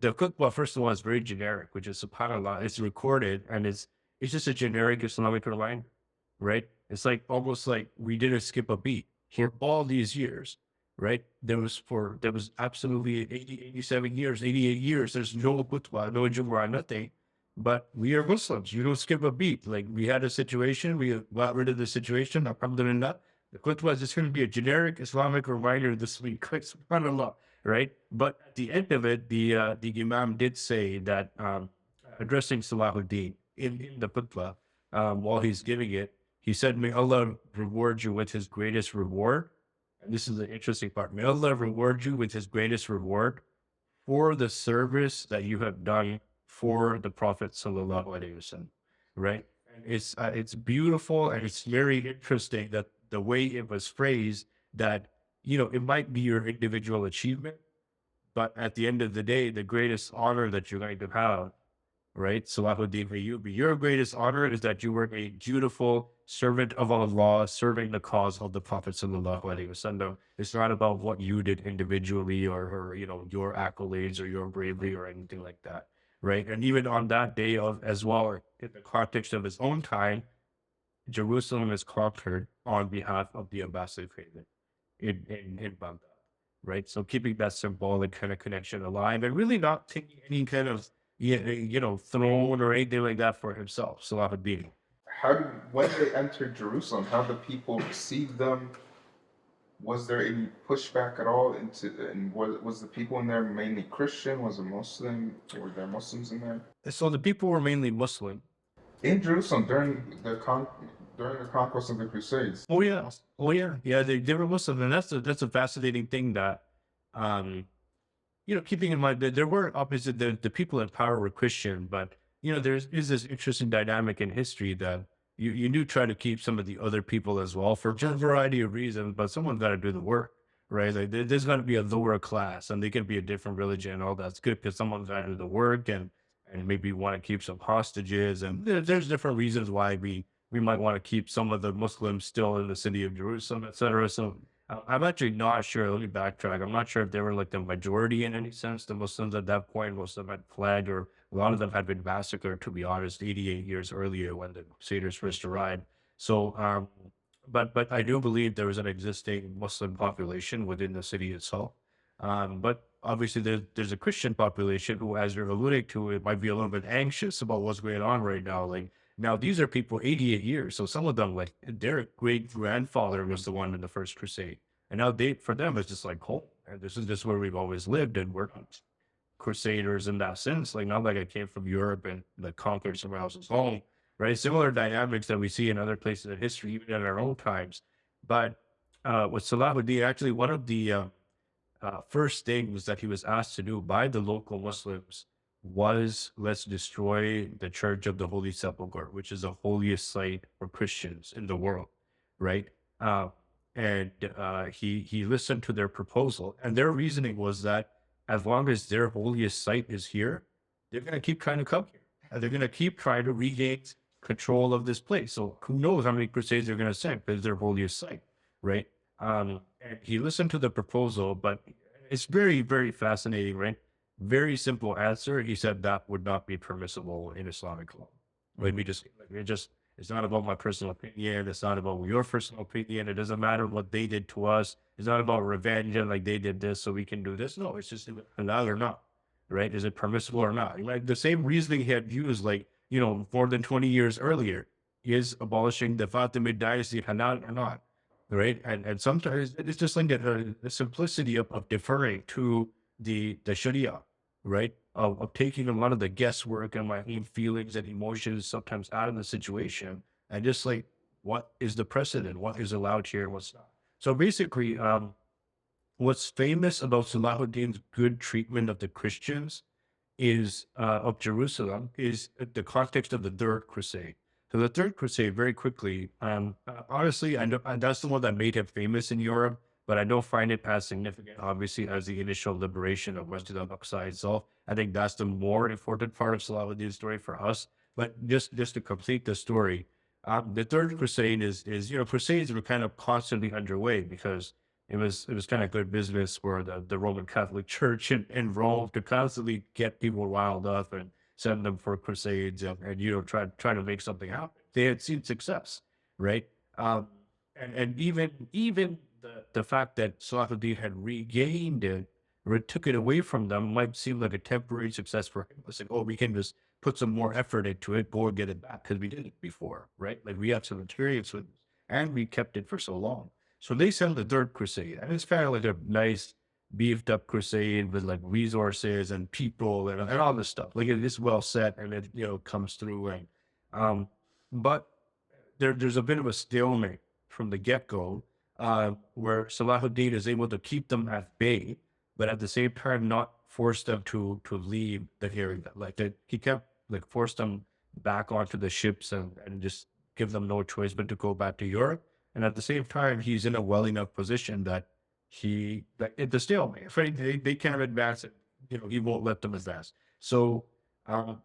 khutbah, first of all, is very generic, which is subhanAllah. It's recorded and it's just a generic Islamic line, right? It's like almost like we didn't skip a beat for all these years, right? There was absolutely 80, 87 years, 88 years. There's no khutbah, no Jumu'ah, nothing. But we are Muslims. You don't skip a beat. Like, we had a situation, we got rid of the situation, alhamdulillah. The khutbah is just going to be a generic Islamic reminder this week. Like, subhanAllah, right? But at the end of it, the Imam did say that, addressing Salahuddin in the khutbah, while he's giving it, he said, "May Allah reward you with his greatest reward." And this is the interesting part. May Allah reward you with his greatest reward for the service that you have done for the Prophet sallallahu alaihi wasallam, right? And it's beautiful, and it's very interesting that the way it was phrased, that, you know, it might be your individual achievement, but at the end of the day, the greatest honor that you're going to have, right? Salahuddin Al-Ayyubi, your greatest honor is that you were a dutiful servant of Allah, serving the cause of the Prophet sallallahu alaihi wasallam. It's not about what you did individually, or you know, your accolades or your bravery or anything like that, right? And even on that day of, as well, in the context of his own time, Jerusalem is conquered on behalf of the Abbasid Caliph in Baghdad, right? So keeping that symbolic kind of connection alive, and really not taking any kind of, you know, throne or anything like that for himself, Salahuddin. When they entered Jerusalem, how the people received them? Was there any pushback at all and was the people in there mainly Christian? Was it Muslim? Were there Muslims in there? So the people were mainly Muslim. In Jerusalem during the conquest of the Crusades. Oh yeah, yeah. They were Muslim, and that's a fascinating thing that, you know, keeping in mind that there were opposite, the people in power were Christian, but you know, there is this interesting dynamic in history that you do try to keep some of the other people as well for a variety of reasons, but someone's got to do the work, right? Like, there's got to be a lower class, and they can be a different religion and all that's good because someone's got to do the work, and maybe want to keep some hostages, and there's different reasons why we might want to keep some of the Muslims still in the city of Jerusalem, etc. So I'm actually not sure. Let me backtrack. I'm not sure if they were like the majority in any sense. The Muslims at that point, most of them had fled, or a lot of them had been massacred, to be honest, 88 years earlier when the Crusaders first arrived. So, but I do believe there was an existing Muslim population within the city itself. But obviously there's a Christian population who, as you're alluding to, it might be a little bit anxious about what's going on right now. Like, now these are people 88 years. So some of them, like, their great grandfather was the one in the first crusade. And now for them, it's just like home. And this is just where we've always lived, and we're crusaders in that sense. Like, not like I came from Europe and like conquered somewhere else's home, right? Similar dynamics that we see in other places in history, even in our own times. But with Salahuddin, actually, one of the first things that he was asked to do by the local Muslims was, let's destroy the Church of the Holy Sepulchre, which is the holiest site for Christians in the world, right? And he listened to their proposal, and their reasoning was that as long as their holiest site is here, they're going to keep trying to come here, and they're going to keep trying to regain control of this place. So who knows how many crusades they're going to send, because it's their holiest site, right? And he listened to the proposal, but it's very, very fascinating, right? Very simple answer. He said that would not be permissible in Islamic law. Like, it's not about my personal opinion. It's not about your personal opinion. It doesn't matter what they did to us. It's not about revenge and like they did this, so we can do this. No, it's just halal or not, right? Is it permissible or not? Like, the same reasoning he had used, like, you know, more than 20 years earlier, is abolishing the Fatimid dynasty halal or not, right? And sometimes it's just like the simplicity of deferring to the Sharia, right? Of taking a lot of the guesswork and my own feelings and emotions sometimes out of the situation, and just like, what is the precedent? What is allowed here? What's not? So basically, what's famous about Salahuddin's good treatment of the Christians of Jerusalem is the context of the Third Crusade. So the Third Crusade, very quickly, honestly, I know that's the one that made him famous in Europe, but I don't find it as significant, obviously, as the initial liberation of West al-Aqsa itself. I think that's the more important part of Salahuddin's story for us. But just to complete the story, the Third Crusade is crusades were kind of constantly underway because it was kind of good business for the Roman Catholic Church in Rome to constantly get people riled up and send them for crusades and try to make something happen. They had seen success, right? And even the fact that Salahuddin had regained it or took it away from them might seem like a temporary success for him. It's like, oh, we can just put some more effort into it, go and get it back because we did it before, right? Like we have some experience with it, and we kept it for so long. So they send the Third Crusade, and it's kind of like a nice beefed up crusade with like resources and people and all this stuff. Like it is well set and it comes through. And but there's a bit of a stalemate from the get-go, where Salahuddin is able to keep them at bay, but at the same time not force them to leave the area. Like that he kept like forced them back onto the ships and just give them no choice but to go back to Europe. And at the same time, he's in a well enough position that at the stalemate, if they can't advance it, he won't let them advance. So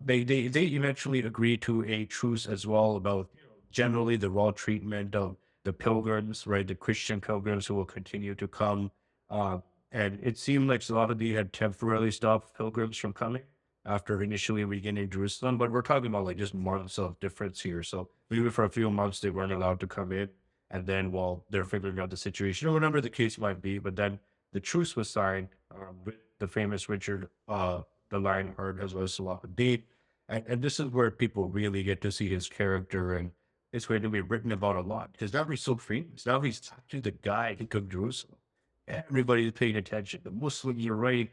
they eventually agree to a truce as well about generally the raw treatment of the pilgrims, right? The Christian pilgrims who will continue to come. And it seemed like Salahuddin had temporarily stopped pilgrims from coming after initially regaining Jerusalem, but we're talking about like just months of difference here. So maybe for a few months they weren't allowed to come in. And then while they're figuring out the situation, or whatever the case might be, but then the truce was signed with the famous Richard the Lionheart as well as Salahuddin. And this is where people really get to see his character, and it's going to be written about a lot because now he's so famous. Now he's actually the guy who took Jerusalem. Everybody's paying attention. The Muslims are writing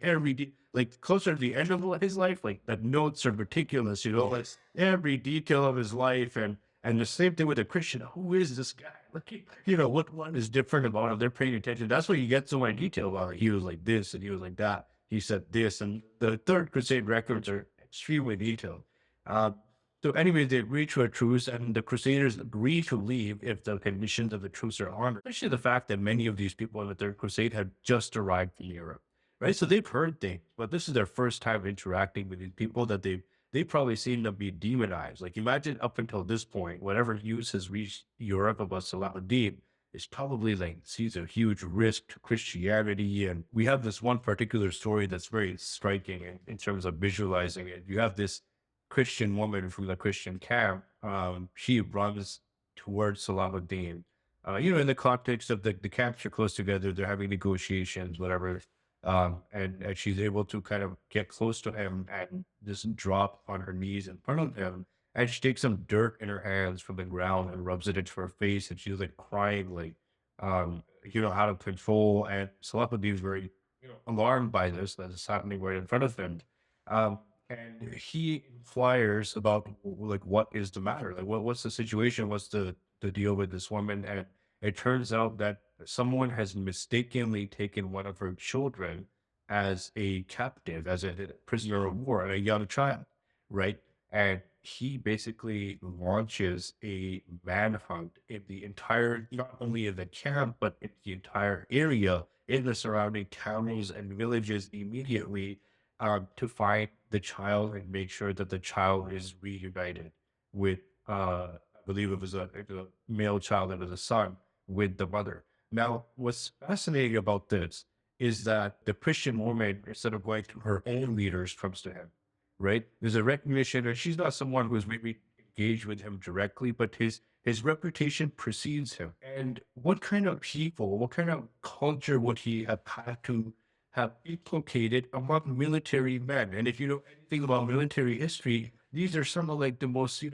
like closer to the end of his life, like the notes are meticulous, like every detail of his life. And the same thing with a Christian. Who is this guy? Like, what one is different about him? They're paying attention. That's why you get so much detail about it. He was like this and he was like that. He said this. And the Third Crusade records are extremely detailed. So anyway, they agree to a truce, and the Crusaders agree to leave if the conditions of the truce are honored. Especially the fact that many of these people in the Third Crusade had just arrived from Europe, right? So they've heard things, but this is their first time interacting with these people that they probably seen them be demonized. Like imagine up until this point, whatever news has reached Europe about Salahuddin is probably like sees a huge risk to Christianity. And we have this one particular story that's very striking in terms of visualizing it. You have this Christian woman from the Christian camp. She runs towards Salahuddin. In the context of the camps are close together, they're having negotiations, whatever. And she's able to kind of get close to him and just drop on her knees in front of him. And she takes some dirt in her hands from the ground and rubs it into her face. And she's like crying, like, out of control. And Salahuddin is very, alarmed by this that is happening right in front of him. And he inquires about like, what is the matter? Like, what's the situation? What's the deal with this woman? And it turns out that someone has mistakenly taken one of her children as a captive, as a prisoner of war, a young child, right? And he basically launches a manhunt in the entire, not only in the camp, but in the entire area, in the surrounding towns and villages immediately, to find the child and make sure that the child is reunited with, I believe it was a male child and it was a son, with the mother. Now, what's fascinating about this is that the Christian woman, instead of going to her own leaders, comes to him, right? There's a recognition that she's not someone who's maybe engaged with him directly, but his reputation precedes him. And what kind of people, what kind of culture would he have had to have inculcated among military men? And if you know anything about military history, these are some of like the most,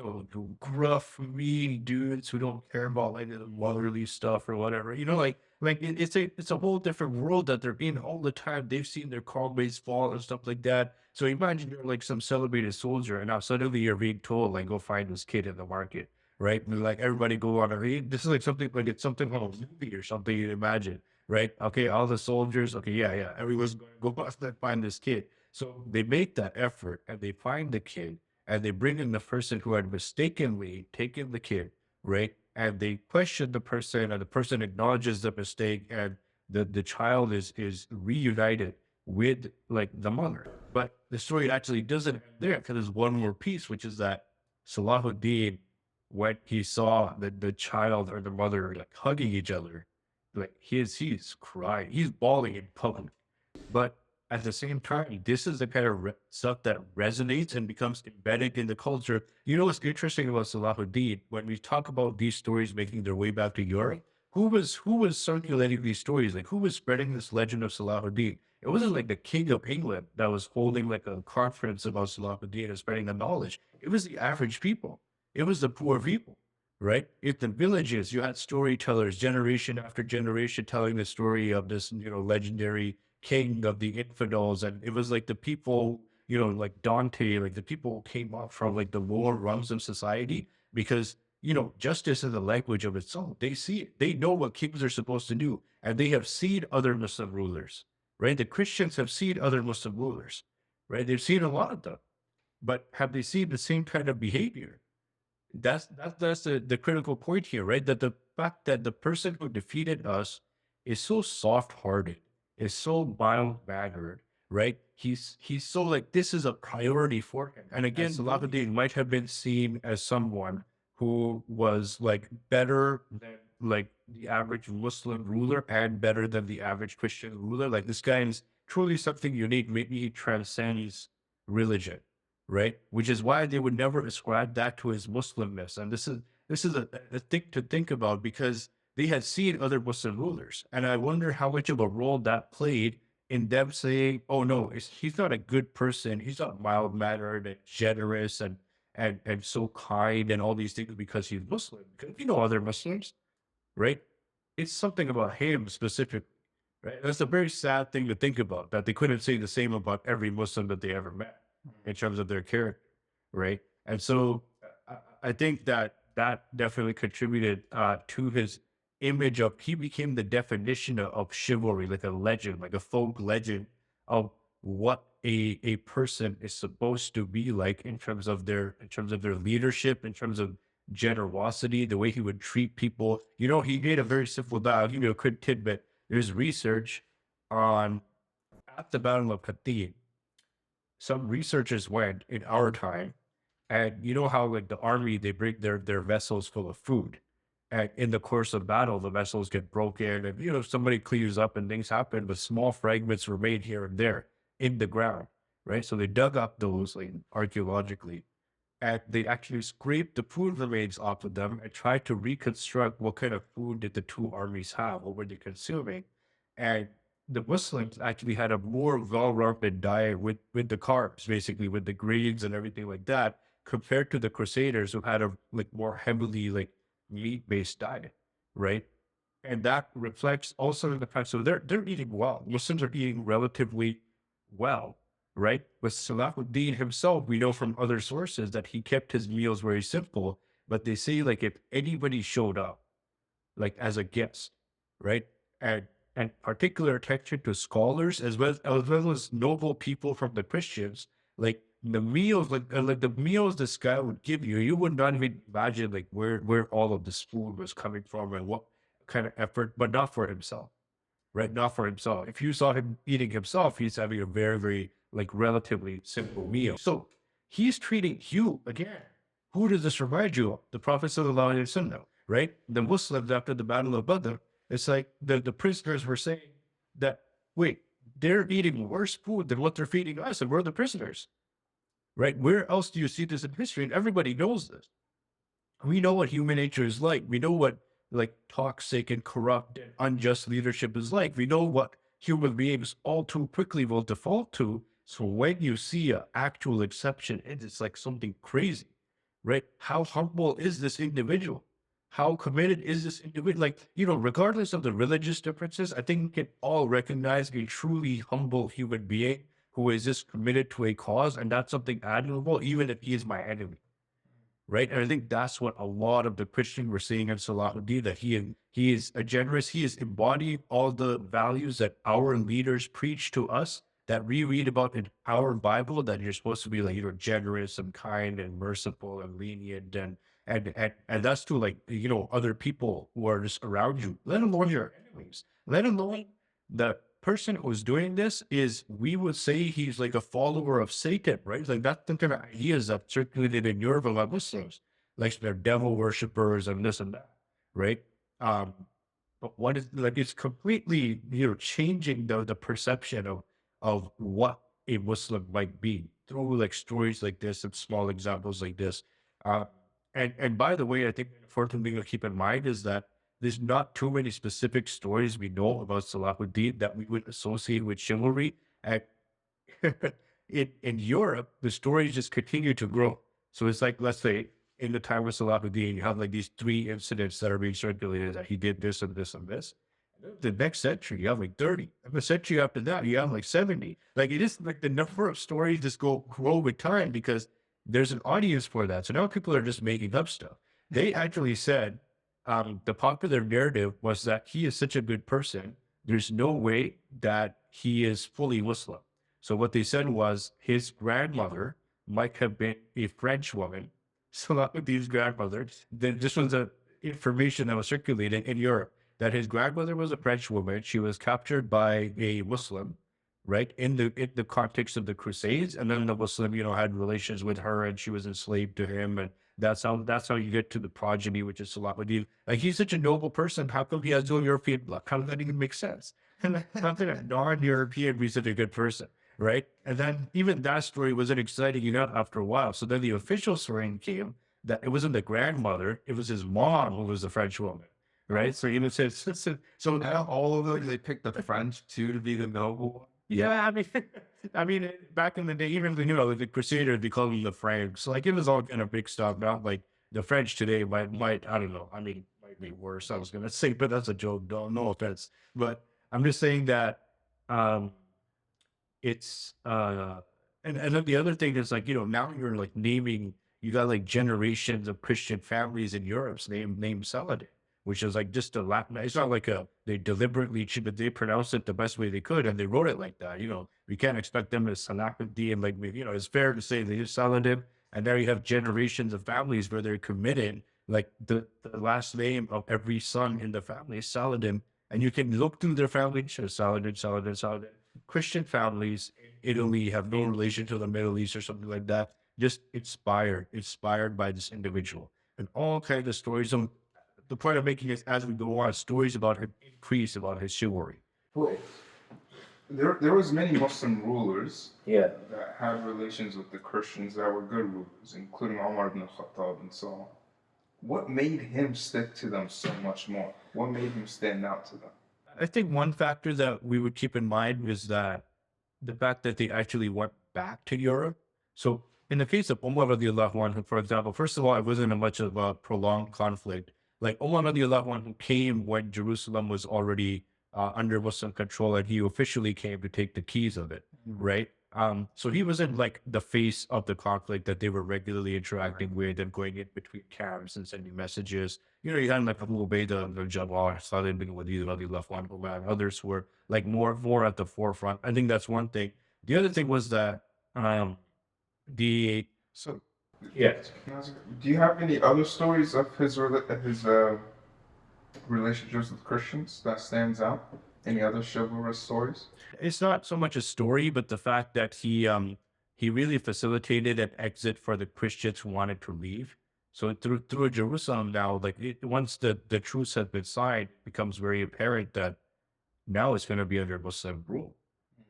gruff, mean dudes who don't care about like the motherly stuff or whatever. It's a whole different world that they're in all the time. They've seen their comrades fall and stuff like that. So imagine you're like some celebrated soldier, and now suddenly you're being told like, go find this kid in the market, right? And like everybody go on this is like something like it's something from a movie or something. You imagine, right? Okay, all the soldiers. Okay, yeah, everyone's going to go find this kid. So they make that effort and they find the kid and they bring in the person who had mistakenly taken the kid, right? And they question the person and the person acknowledges the mistake and the child is reunited with like the mother. But the story actually doesn't end there because there's one more piece, which is that Salahuddin, when he saw the child or the mother like hugging each other, like he's crying, he's bawling in public. But at the same time, this is the kind of stuff that resonates and becomes embedded in the culture. You know what's interesting about Salahuddin? When we talk about these stories making their way back to Europe, who was circulating these stories? Like who was spreading this legend of Salahuddin? It wasn't like the king of England that was holding like a conference about Salahuddin and spreading the knowledge. It was the average people. It was the poor people, right? In the villages, you had storytellers, generation after generation, telling the story of this, legendary king of the infidels. And it was like the people, like Dante, like the people who came up from like the lower rungs of society because, justice is a language of its own. They see it. They know what kings are supposed to do. And they have seen other Muslim rulers, right? The Christians have seen other Muslim rulers, right? They've seen a lot of them. But have they seen the same kind of behavior? That's the critical point here, right? That the fact that the person who defeated us is so soft-hearted, is so mild-mannered, right? He's so like this is a priority for him. And again, Salahuddin might have been seen as someone who was like better than like the average Muslim ruler and better than the average Christian ruler. Like this guy is truly something unique. Maybe he transcends religion, right? Which is why they would never ascribe that to his Muslimness. And this is a thing to think about because they had seen other Muslim rulers. And I wonder how much of a role that played in them saying, oh no, he's not a good person. He's not mild-mannered and generous and so kind and all these things because he's Muslim. Because other Muslims, right? It's something about him specifically, right? That's a very sad thing to think about, that they couldn't say the same about every Muslim that they ever met in terms of their character, right? And so I think that definitely contributed to his image of, he became the definition of chivalry, like a legend, like a folk legend of what a person is supposed to be like in terms of their leadership, in terms of generosity, the way he would treat people. He made a very simple dial. I'll give you a quick tidbit. There's research on at the Battle of Hattin. Some researchers went in our time, and you know how like the army, they bring their vessels full of food. And in the course of battle, the vessels get broken and, somebody clears up and things happen, but small fragments remain here and there in the ground, right? So they dug up those like archaeologically and they actually scraped the food remains off of them and tried to reconstruct what kind of food did the two armies have, what were they consuming. And the Muslims actually had a more well-rounded diet with the carbs, basically with the grains and everything like that, compared to the Crusaders who had a like more heavily like meat-based diet, right? And that reflects also in the fact, so they're eating well. Muslims are eating relatively well, right? With Salahuddin himself, we know from other sources that he kept his meals very simple, but they say like if anybody showed up, like as a guest, right? And particular attention to scholars as well as noble people from the Christians, like the meals, like the meals this guy would give you, you would not even imagine like where all of this food was coming from and what kind of effort, but not for himself, right? Not for himself. If you saw him eating himself, he's having a very, very like relatively simple meal. So he's treating you again. Who does this remind you of? The Prophet Sallallahu Alaihi Wasallam, right? The Muslims after the Battle of Badr, it's like the prisoners were saying that, wait, they're eating worse food than what they're feeding us, and we're the prisoners, right? Where else do you see this in history? And everybody knows this. We know what human nature is like. We know what like toxic and corrupt and unjust leadership is like. We know what human beings all too quickly will default to. So when you see an actual exception, it's like something crazy, right? How humble is this individual? How committed is this individual? Like, regardless of the religious differences, I think we can all recognize a truly humble human being who is just committed to a cause. And that's something admirable, even if he is my enemy. Right. And I think that's what a lot of the Christian were seeing in Salahuddin, that he is a generous, he is embodying all the values that our leaders preach to us, that we read about in our Bible, that you're supposed to be like, generous and kind and merciful and lenient and that's to like, other people who are just around you, let alone your enemies, let alone the person who's doing this is, we would say he's like a follower of Satan, right? Like that's the kind of ideas that circulated in Europe about Muslims, like they're devil worshippers and this and that, right? But what is like, it's completely, changing the perception of what a Muslim might be through like stories like this and small examples like this. Uh, and by the way, I think the important thing to keep in mind is that there's not too many specific stories we know about Salahuddin that we would associate with chivalry. And in Europe, the stories just continue to grow. So it's like, let's say, in the time of Salahuddin, you have like these 3 incidents that are being circulated that he did this and this and this. The next century, you have like 30. The century after that, you have like 70. Like it is like the number of stories just grow with time because there's an audience for that. So now people are just making up stuff. They actually said the popular narrative was that he is such a good person, there's no way that he is fully Muslim. So what they said was his grandmother might have been a French woman. Salahuddin's grandmother, then this was the information that was circulating in Europe, that his grandmother was a French woman. She was captured by a Muslim, right, in the context of the Crusades, and then the Muslim, had relations with her, and she was enslaved to him, and that's how you get to the progeny, which is Salahuddin. Like he's such a noble person. How come he has no European blood? How does that even make sense? And how can a non-European be such a good person, right? And then even that story wasn't exciting enough after a while. So then the official story came that it wasn't the grandmother; it was his mom who was the French woman. Right, so says so. Now all of them, they picked the French too to be the noble. Yeah, I mean, back in the day, even the Crusaders, they called them the Franks. Like it was all kind of mixed up. Now, like the French today might I don't know. I mean, might be worse. I was gonna say, but that's a joke. No offense. But I'm just saying that it's and then the other thing is like now you're like naming, you got like generations of Christian families in Europe named Saladin, which is like just a Latin. It's not like they deliberately, but they pronounced it the best way they could, and they wrote it like that. We can't expect them to Salahuddin. Like it's fair to say they use Saladin, and there you have generations of families where they're committed. Like the last name of every son in the family is Saladin, and you can look through their family tree, Saladin. Christian families in Italy have no relation to the Middle East or something like that. Just inspired by this individual, and all kinds of stories. The point I'm making is, as we go on, stories about him increase, about his chivalry. Well, there was many Muslim rulers Yeah. that had relations with the Christians that were good rulers, including Umar ibn Khattab and so on. What made him stick to them so much more? What made him stand out to them? I think one factor that we would keep in mind is that the fact that they actually went back to Europe. So in the case of Umar radiallahu anhu, for example, first of all, it wasn't much of a prolonged conflict. Like Umar radiallahu anhu came when Jerusalem was already under Muslim control, and he officially came to take the keys of it, right? So he wasn't like the face of the conflict that they were regularly interacting with and going in between camps and sending messages. You had like Abu Ubaidah, the Jabbar, Salih bin Walid radiallahu anhu, and others were like more at the forefront. I think that's one thing. The other thing was that So, yeah. do you have any other stories of his relationships with Christians that stands out? Any other chivalrous stories? It's not so much a story, but the fact that he really facilitated an exit for the Christians who wanted to leave. So through Jerusalem now, like once the truce has been signed, it becomes very apparent that now it's going to be under Muslim rule,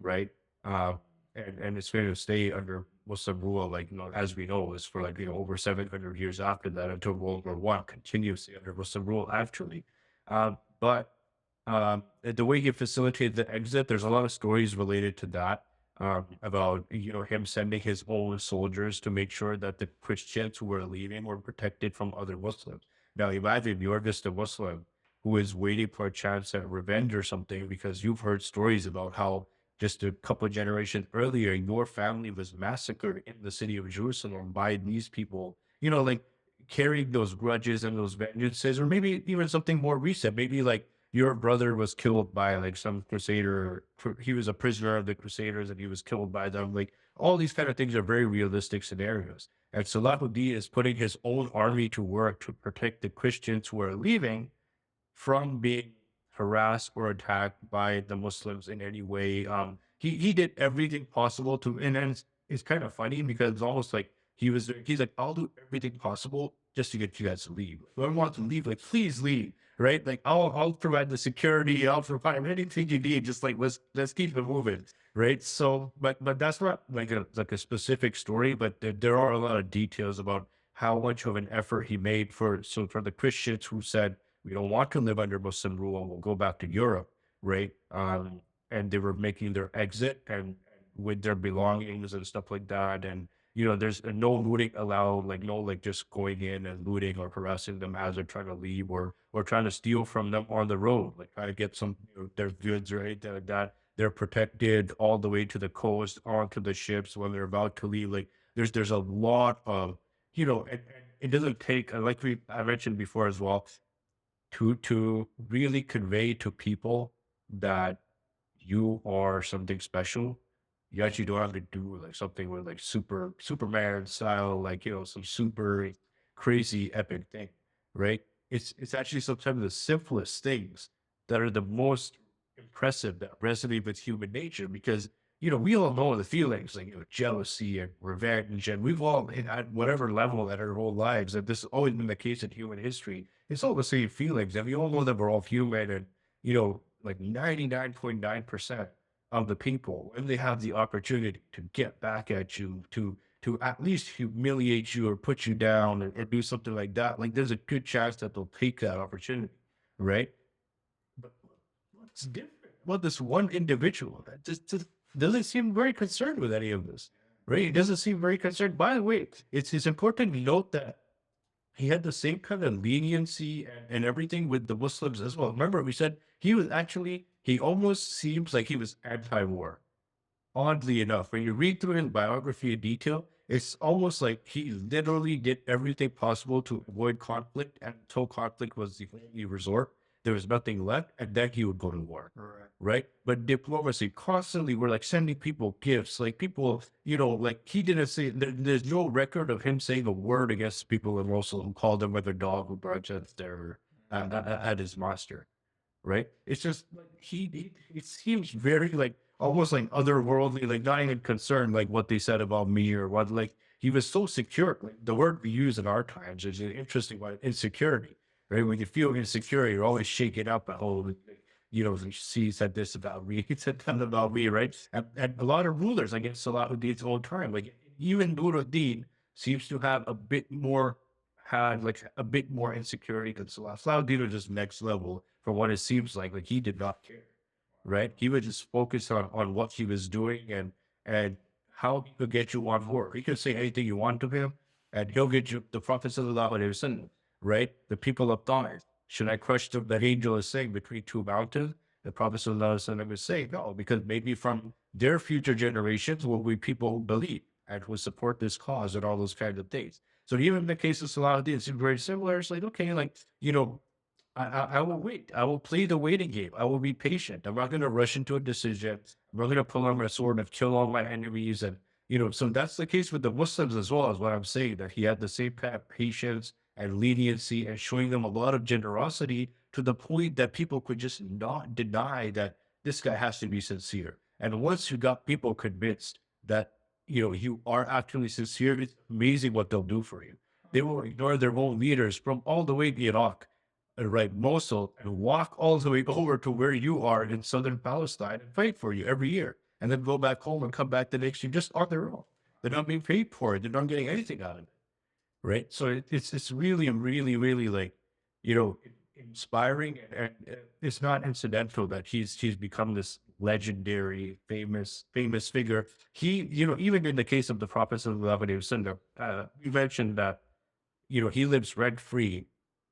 right? And it's going to stay under Muslim rule, like as we know, is for like over 700 years after that, until World War I, continuously under Muslim rule actually. But the way he facilitated the exit, there's a lot of stories related to that, about him sending his own soldiers to make sure that the Christians who were leaving were protected from other Muslims. Now imagine you're just a Muslim who is waiting for a chance at revenge or something, because you've heard stories about how just a couple of generations earlier your family was massacred in the city of Jerusalem by these people, like carrying those grudges and those vengeances. Or maybe even something more recent, maybe like your brother was killed by like some crusader, he was a prisoner of the crusaders and he was killed by them. Like all these kind of things are very realistic scenarios. And Salahuddin is putting his own army to work to protect the Christians who are leaving from being harassed or attacked by the Muslims in any way. He did everything possible to, and then it's kind of funny because it's almost like he's like, I'll do everything possible just to get you guys to leave. If I want to leave, like please leave, right? Like I'll provide the security, I'll provide anything you need. Just like let's keep it moving, right? So, but that's not like a specific story, but there are a lot of details about how much of an effort he made for the Christians who said, we don't want to live under Muslim rule. We'll go back to Europe, right? And they were making their exit and with their belongings and stuff like that. And there's no looting allowed, like no like just going in and looting or harassing them as they're trying to leave or trying to steal from them on the road, like trying to get some their goods, right? That they're protected all the way to the coast, onto the ships when they're about to leave. Like there's a lot of and it doesn't take like I mentioned before as well, to really convey to people that you are something special. You actually don't have to do like something with like Superman style, like some super crazy epic thing, right? It's actually sometimes the simplest things that are the most impressive, that resonate with human nature, because we all know the feelings like jealousy and revenge, and we've all at whatever level at our whole lives, and this has always been the case in human history. It's all the same feelings, and we all know that we're all human, and like 99.9% of the people, when they have the opportunity to get back at you, to at least humiliate you or put you down and do something like that, like there's a good chance that they'll take that opportunity, right? But what's different? Well, this one individual that just doesn't seem very concerned with any of this, right? He doesn't seem very concerned. By the way, it's important to note that he had the same kind of leniency and everything with the Muslims as well. Remember, we said he almost seems like he was anti-war. Oddly enough, when you read through his biography in detail, it's almost like he literally did everything possible to avoid conflict, and until conflict was the only resort, there was nothing left, and then he would go to war. Right? But diplomacy, constantly, we're like sending people gifts, like people, like he didn't say, there's no record of him saying a word against people in Mosul who called him with a dog who barked at at his master. Right? It's just like it seems very like almost like otherworldly, like not even concerned like what they said about me or what, like he was so secure. Like the word we use in our times is an interesting one, insecurity. Right? When you feel insecure, you're always shaken up at whole, she said this about me, he said that about me, right? And a lot of rulers against Salahuddin's own time, like even Nuruddin seems to have had like a bit more insecurity than Salahuddin was just next level for what it seems like he did not care, right? He would just focus on what he was doing and how he could get you on board. He could say anything you want to him, and he'll get you the Prophet Sallallahu Alaihi Wasallam, right? The people of Taif. Should I crush them? That angel is saying between two mountains. The Prophet Sallallahu Alaihi Wasallam is saying no, because maybe from their future generations will be people who believe and who support this cause and all those kinds of things. So even in the case of Salahuddin, it seems very similar. It's like, okay, like, I will wait. I will play the waiting game. I will be patient. I'm not going to rush into a decision. I'm not going to pull out my sword and kill all my enemies. And, so that's the case with the Muslims as well, is what I'm saying, that he had the same kind of patience and leniency and showing them a lot of generosity to the point that people could just not deny that this guy has to be sincere. And once you got people convinced that, you are actually sincere, it's amazing what they'll do for you. They will ignore their own leaders from all the way to Iraq, right, Mosul, and walk all the way over to where you are in southern Palestine and fight for you every year, and then go back home and come back the next year just on their own. They're not being paid for it. They're not getting anything out of it, right? So it's really, really, really like, inspiring, and it's not incidental that he's become this legendary, famous figure. He, even in the case of the Prophet Sallallahu Alaihi Wasallam, you mentioned that, he lives rent free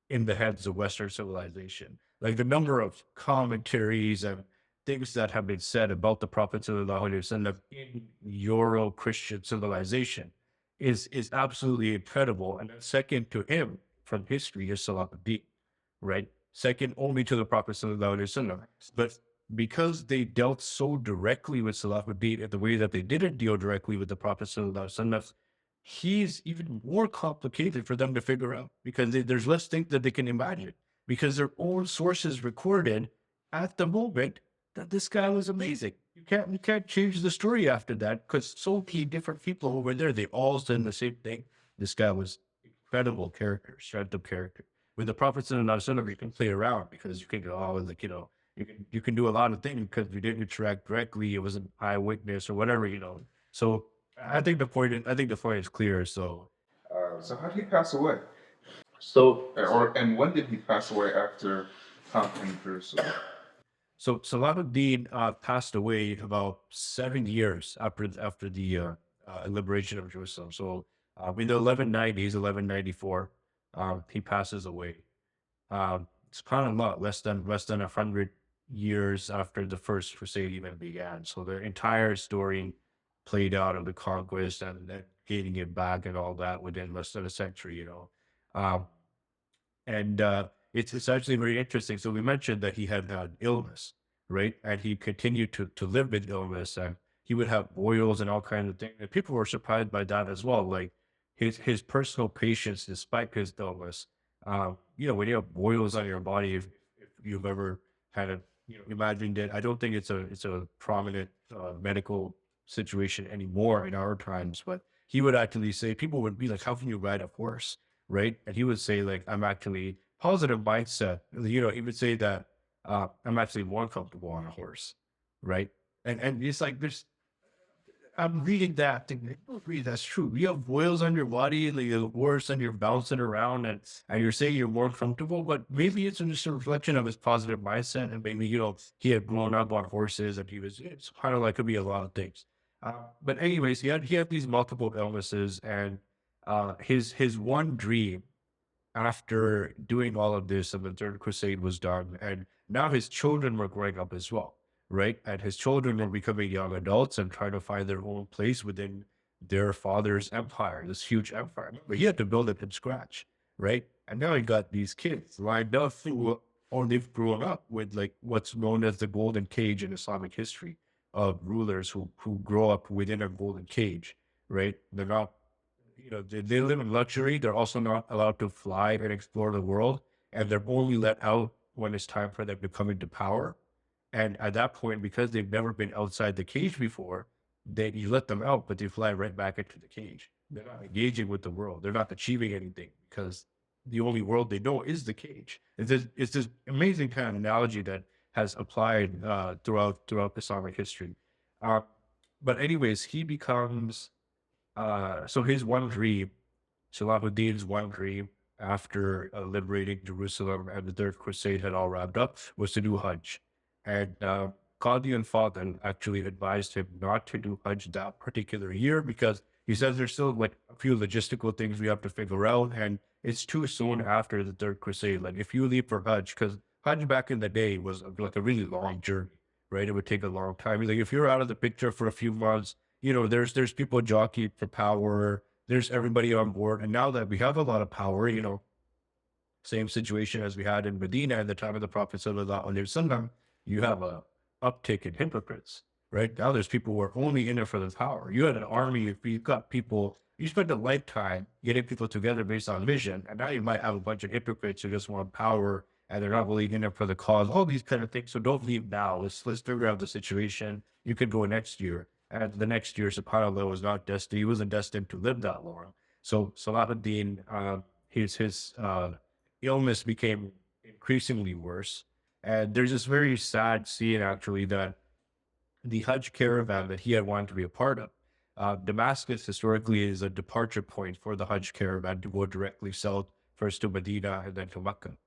in the heads of Western civilization. Like the number of commentaries and things that have been said about the Prophet Sallallahu Alaihi Wasallam in Euro-Christian civilization is absolutely incredible. And second to him from history is Salahuddin, right? second only to the Prophet sallallahu alaihi wasallam. But because they dealt so directly with Salahuddin in the way that they didn't deal directly with the Prophet sallallahu alaihi wasallam, he's even more complicated for them to figure out, because there's less things that they can imagine, because their own sources recorded at the moment that this guy was amazing. You can't change the story after that, because so many different people over there, they all said the same thing. This guy was incredible character, strength of character. With the Prophet sallallahu alaihi wasallam, you can play around, because you can go, oh, like, you can do a lot of things because you didn't interact directly. It was an eyewitness or whatever. So I think the point is clear. So So how did he pass away? so And when did he pass away after conquering Jerusalem? so Salahuddin passed away about 7 years after the liberation of Jerusalem. So in the 1190s, 1194, he passes away. It's kind of not less than 100 years after the first crusade even began. So the entire story played out of the conquest and then gaining it back and all that within less than a century. Um, and it's actually very interesting. So we mentioned that he had illness, right? And he continued to live with illness, and he would have boils and all kinds of things. And people were surprised by that as well. Like his personal patience despite his illness. When you have boils on your body, if you've ever kind of imagined it, I don't think it's a prominent medical situation anymore in our times, but he would actually say, people would be like, how can you ride a horse? Right? And he would say, like, I'm actually positive mindset. He would say that I'm actually more comfortable on a horse, right? And it's like I'm reading that thing. I don't agree that's true. You have boils on your body, like a horse, and you're bouncing around, and you're saying you're more comfortable, but maybe it's just a reflection of his positive mindset, and maybe he had grown up on horses, and it's kind of like, could be a lot of things. But anyways, he had these multiple illnesses, and his one dream after doing all of this, and the Third Crusade was done, and now his children were growing up as well, right? And his children were becoming young adults and trying to find their own place within their father's empire, this huge empire. But he had to build it from scratch, right? And now he got these kids lined up or they've grown up with, like, what's known as the golden cage in Islamic history, of rulers who grow up within a golden cage, right? They're not, they live in luxury. They're also not allowed to fly and explore the world, and they're only let out when it's time for them to come into power. And at that point, because they've never been outside the cage before, you let them out, but they fly right back into the cage. They're not engaging with the world. They're not achieving anything, because the only world they know is the cage. It's this amazing kind of analogy that has applied throughout Islamic history. But anyways, he becomes so his one dream, Salahuddin's one dream after liberating Jerusalem and the Third Crusade had all wrapped up, was to do Hajj. And Qadi and Fadl actually advised him not to do Hajj that particular year, because he says there's still, like, a few logistical things we have to figure out, and it's too soon after the Third Crusade. Like, if you leave for Hajj, because Hajj back in the day was like a really long journey, right? It would take a long time. Like, if you're out of the picture for a few months, there's people jockeying for power. There's everybody on board. And now that we have a lot of power, same situation as we had in Medina at the time of the Prophet sallallahu alaihi wasallam, you have a uptick in hypocrites, right? Now there's people who are only in it for the power. You had an army, you've got people, you spend a lifetime getting people together based on vision, and now you might have a bunch of hypocrites who just want power, and they're not really in it for the cause, all these kind of things. So don't leave now. Let's figure out the situation. You could go next year. And the next year, subhanAllah, was not destined. He wasn't destined to live that long. So Salahuddin, his illness became increasingly worse. And there's this very sad scene, actually, that the Hajj caravan that he had wanted to be a part of, Damascus historically is a departure point for the Hajj caravan to go directly south, first to Medina and then to Mecca.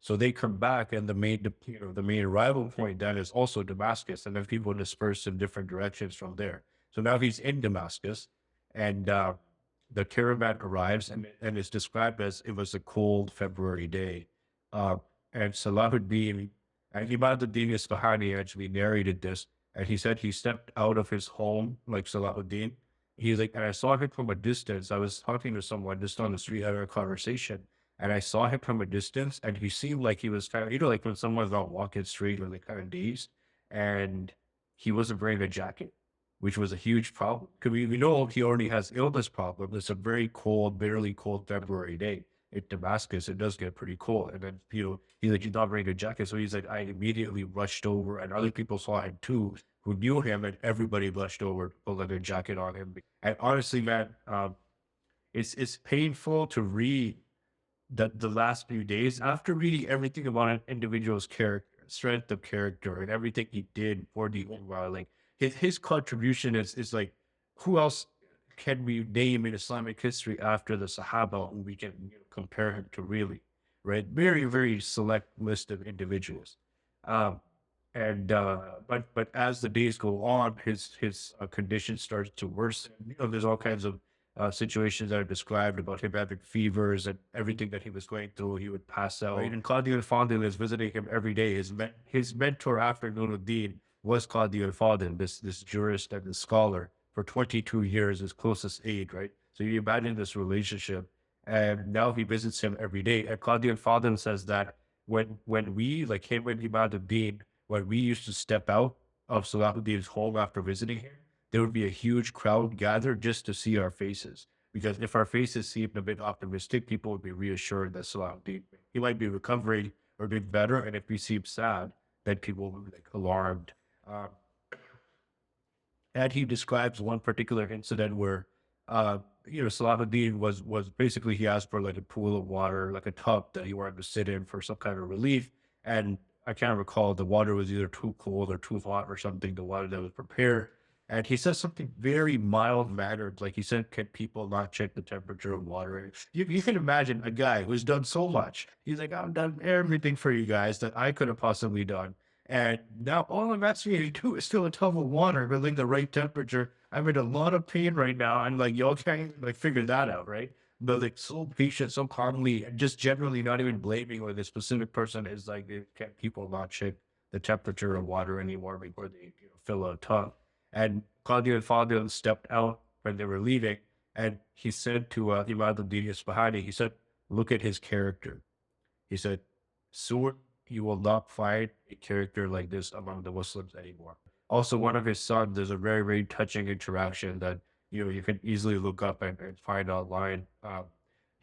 So they come back, and the main arrival point then is also Damascus, and then people disperse in different directions from there. So now he's in Damascus, and the caravan arrives, and it's described as it was a cold February day. And Salahuddin and Imaduddin Isfahani actually narrated this, and he said he stepped out of his home, like Salahuddin. He's like, and I saw him from a distance. I was talking to someone just on the street having a conversation, And I saw him from a distance, and he seemed like he was kind of, like when someone's out walking straight or they kind of dazed, and he wasn't wearing a jacket, which was a huge problem. Because we know he already has illness problem. It's a very cold, bitterly cold February day in Damascus. It does get pretty cold. And then, he's like, he's not wearing a jacket. So he's like, I immediately rushed over, and other people saw him too, who knew him, and everybody rushed over to put like a jacket on him. And honestly, man, it's painful to read that the last few days after reading everything about an individual's character, strength of character, and everything he did for the Ummah, like his contribution is like, who else can we name in Islamic history after the Sahaba who we can compare him to, really, right? Very, very select list of individuals. Um, but as the days go on, his condition starts to worsen. There's all kinds of situations that are described about him having fevers and everything that he was going through. He would pass out. Right? And Qadi al-Fadil is visiting him every day. His mentor after Nuruddin was Qadi al-Fadil, this jurist and this scholar for 22 years, his closest aide, right? So you imagine this relationship, and now he visits him every day. And Qadi al-Fadil says that when we, like him and Imad al-Din, when we used to step out of Salahuddin's home after visiting him, there would be a huge crowd gathered just to see our faces. Because if our faces seemed a bit optimistic, people would be reassured that Salahuddin, he might be recovering or doing better. And if we seem sad, then people would be like alarmed. And he describes one particular incident where, Salahuddin was basically, he asked for like a pool of water, like a tub that he wanted to sit in for some kind of relief. And I can't recall, the water was either too cold or too hot or something, the water that was prepared. And he says something very mild-mannered, like he said, can people not check the temperature of water? And you can imagine a guy who's done so much. He's like, I've done everything for you guys that I could have possibly done. And now all I'm asking you to do is fill a tub of water, but like the right temperature. I'm in a lot of pain right now. And like, y'all can't like figure that out, right? But like so patient, so calmly, and just generally not even blaming whether the specific person is like, can people not check the temperature of water anymore before they fill a tub? And Qadi al-Fadil stepped out when they were leaving, and he said to Imad al-Din Isfahani, he said, look at his character. He said, soon you will not find a character like this among the Muslims anymore. Also, one of his sons, there's a very, very touching interaction that you can easily look up and find online.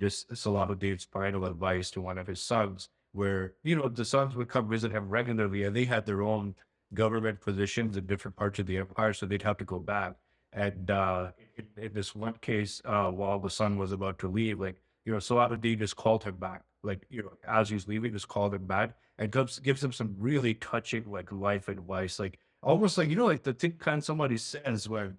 Just Salahuddin's final advice to one of his sons, where the sons would come visit him regularly, and they had their own government positions in different parts of the empire, so they'd have to go back. And in this one case, while the son was about to leave, like Salahuddin just called him back, like as he's leaving, just called him back and gives him some really touching like life advice, like almost like like the thing kind somebody says when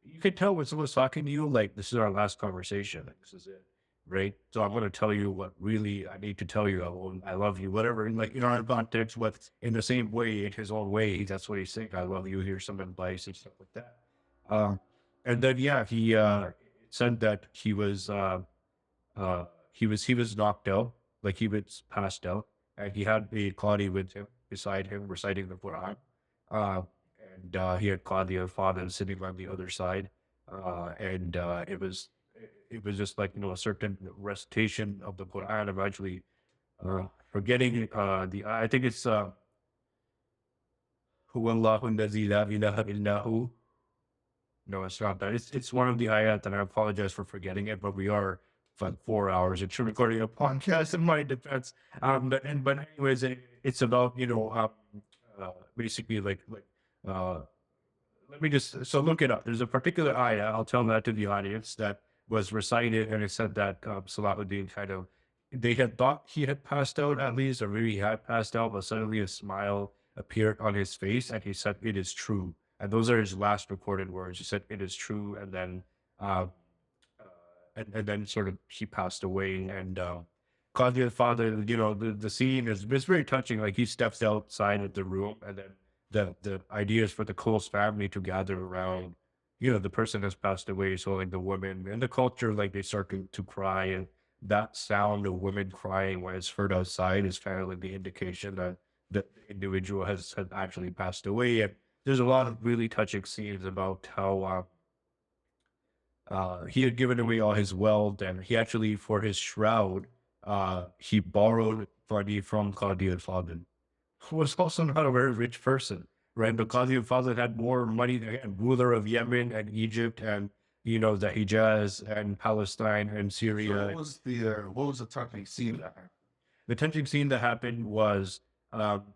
you can tell when someone's talking to you, like, this is our last conversation, like, this is it, right? So I'm going to tell you what really I need to tell you. I love you, whatever. And like, in our context, what in the same way, in his own way, that's what he's saying. I love you. Here's some advice and stuff like that. And then, yeah, he said that he was knocked out, like he was passed out, and he had the Qadi with him, beside him, reciting the Quran. And he had Qadi al-Fadil sitting on the other side. And it was just like, a certain recitation of the Quran. I'm actually forgetting I think it's Huwallahu allazi la ilaha illahu. No, it's not that. It's one of the ayat, and I apologize for forgetting it, but we are like 4 hours into recording a podcast in my defense. But anyways, it's about, basically like let me just, so look it up. There's a particular ayah, I'll tell that to the audience, that was recited, and it said that Salahuddin they had thought he had passed out at least, or maybe he had passed out, but suddenly a smile appeared on his face, and he said, it is true. And those are his last recorded words. He said, it is true, and then and then sort of he passed away. And Qadi al-Fadil, the scene is, it's very touching. Like he steps outside of the room, and then the idea is for the close family to gather around, the person has passed away. So like the women and the culture, like they start to cry, and that sound of women crying when it's heard outside is kind of like the indication that the individual has actually passed away. And there's a lot of really touching scenes about how he had given away all his wealth, and he actually, for his shroud, he borrowed money from Qadi al-Fadl, who was also not a very rich person, right? But Qadi al-Fadl had more money than ruler of Yemen and Egypt and, the Hijaz and Palestine and So Syria. what was the touching scene that happened? The touching scene that happened was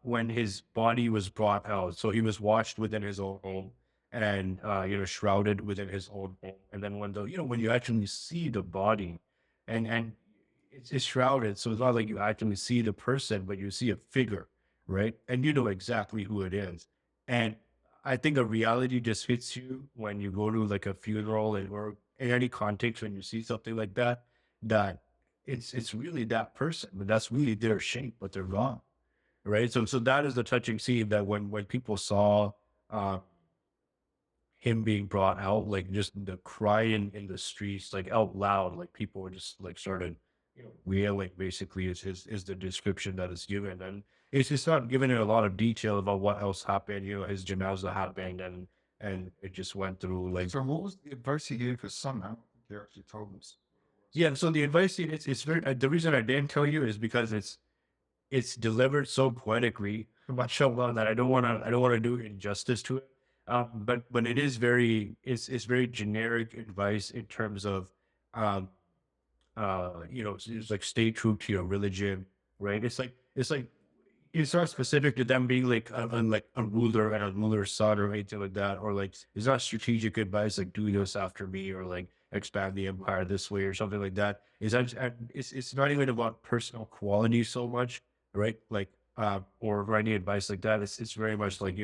when his body was brought out. So he was washed within his own home and, shrouded within his own home. And then when you actually see the body and it's shrouded. So it's not like you actually see the person, but you see a figure, right? And you know exactly who it is. And I think a reality just hits you when you go to like a funeral or in any context when you see something like that, that it's really that person, but that's really their shape, but they're gone, right? So that is the touching scene that when people saw uh, him being brought out, like just the crying in the streets, like out loud, like people were just like started, wailing. Basically, is the description that is given, and it's just not given in a lot of detail about what else happened. His janazah happened, and it just went through like. So what was the advice he gave his son? How he actually told us. Yeah, so the advice it's very the reason I didn't tell you is because it's delivered so poetically, mashallah, that I don't want to do injustice to it. But it is it's very generic advice in terms of um it's like stay true to your religion, right? It's like it's not specific to them being like a ruler and a ruler's son or anything like that, or like it's not strategic advice like do this after me or like expand the empire this way or something like that. It's not even about personal quality so much, right? Like or any advice like that. It's very much like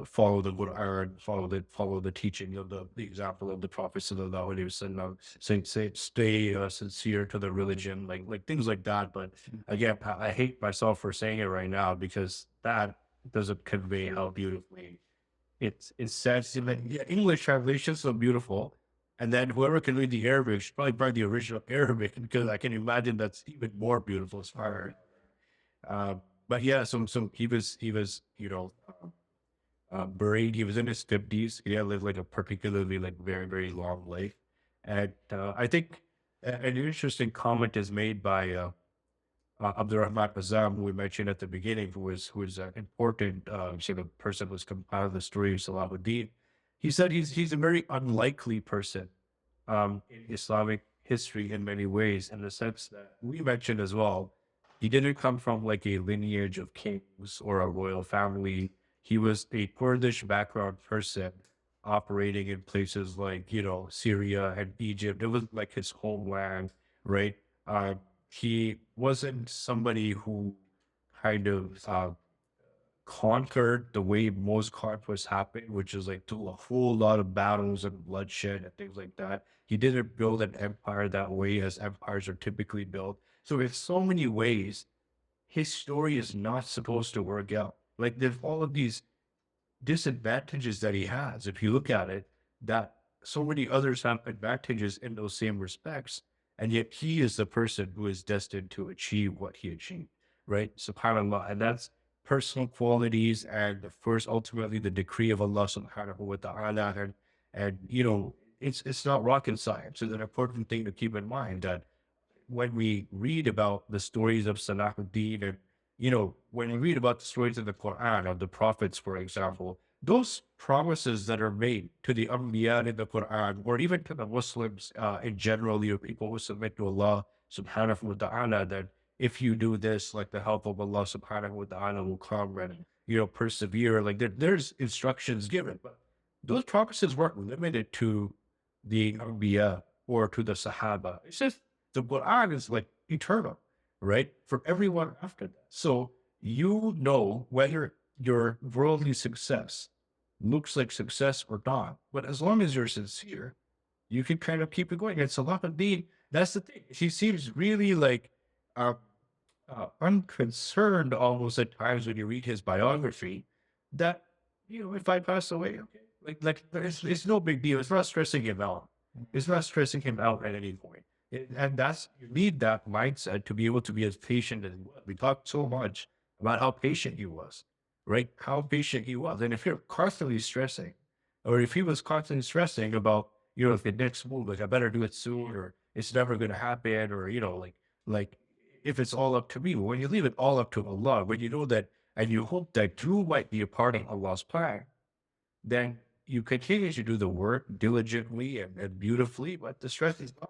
follow the Quran, follow the teaching of the example of the Prophet Sallallahu Alaihi Wasallam, stay sincere to the religion, like things like that. But again, I hate myself for saying it right now because that doesn't convey how beautifully it's said. Yeah, English translation's so beautiful, and then whoever can read the Arabic should probably the original Arabic because I can imagine that's even more beautiful as far. But yeah, so he was buried. He was in his 50s. He had lived like a particularly like very, very long life. And I think an interesting comment is made by Abdurrahman Azam, who we mentioned at the beginning, who was an important sort of person who's compiled the story of Salahuddin. He said he's a very unlikely person in Islamic history in many ways, in the sense that we mentioned as well. He didn't come from like a lineage of kings or a royal family. He was a Kurdish background person operating in places like, Syria and Egypt. It was like his homeland, right? He wasn't somebody who kind of conquered the way most conquests happen, which is like through a whole lot of battles and bloodshed and things like that. He didn't build an empire that way as empires are typically built. So in so many ways, his story is not supposed to work out. Like there's all of these disadvantages that he has. If you look at it, that so many others have advantages in those same respects, and yet he is the person who is destined to achieve what he achieved, right? SubhanAllah. And that's personal qualities and of course ultimately the decree of Allah subhanahu wa ta'ala. And it's not rocket science. It's an important thing to keep in mind that when we read about the stories of Salahuddin and, when we read about the stories of the Quran, of the prophets, for example, those promises that are made to the Anbiya in the Quran, or even to the Muslims in general, people who submit to Allah subhanahu wa ta'ala, that if you do this, like the help of Allah subhanahu wa ta'ala will come and, persevere. Like there's instructions given, but those promises weren't limited to the Anbiya or to the Sahaba. It's just the Quran is like eternal, right? For everyone after that. So whether your worldly success looks like success or not, but as long as you're sincere, you can kind of keep it going. And Salahuddin, that's the thing. He seems really like unconcerned almost at times when you read his biography that, if I pass away, okay, like it's no big deal. It's not stressing him out. It's not stressing him out at any point. And you need that mindset to be able to be as patient as he was. We talked so much about how patient he was, right? How patient he was. And if you're constantly stressing, or if he was constantly stressing about, the next move, like I better do it soon, or it's never going to happen, or, like like if it's all up to me. But when you leave it all up to Allah, when you know that and you hope that you might be a part of Allah's plan, then you continue to do the work diligently and beautifully, but the stress is gone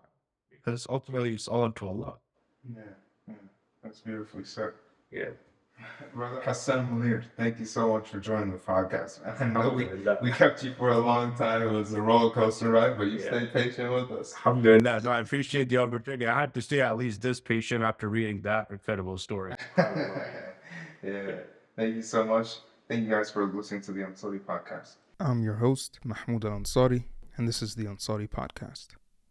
because ultimately it's all up to Allah. Yeah, yeah, that's beautifully said. Yeah. Brother Hassam Munir, thank you so much for joining the podcast. I know we kept you for a long time. It was a roller coaster ride, but you stayed patient with us. Alhamdulillah. No, I appreciate the opportunity. I had to stay at least this patient after reading that incredible story. Yeah, thank you so much. Thank you guys for listening to the Ansari podcast. I'm your host, Mahmoud Al Ansari, and this is the Ansari Podcast.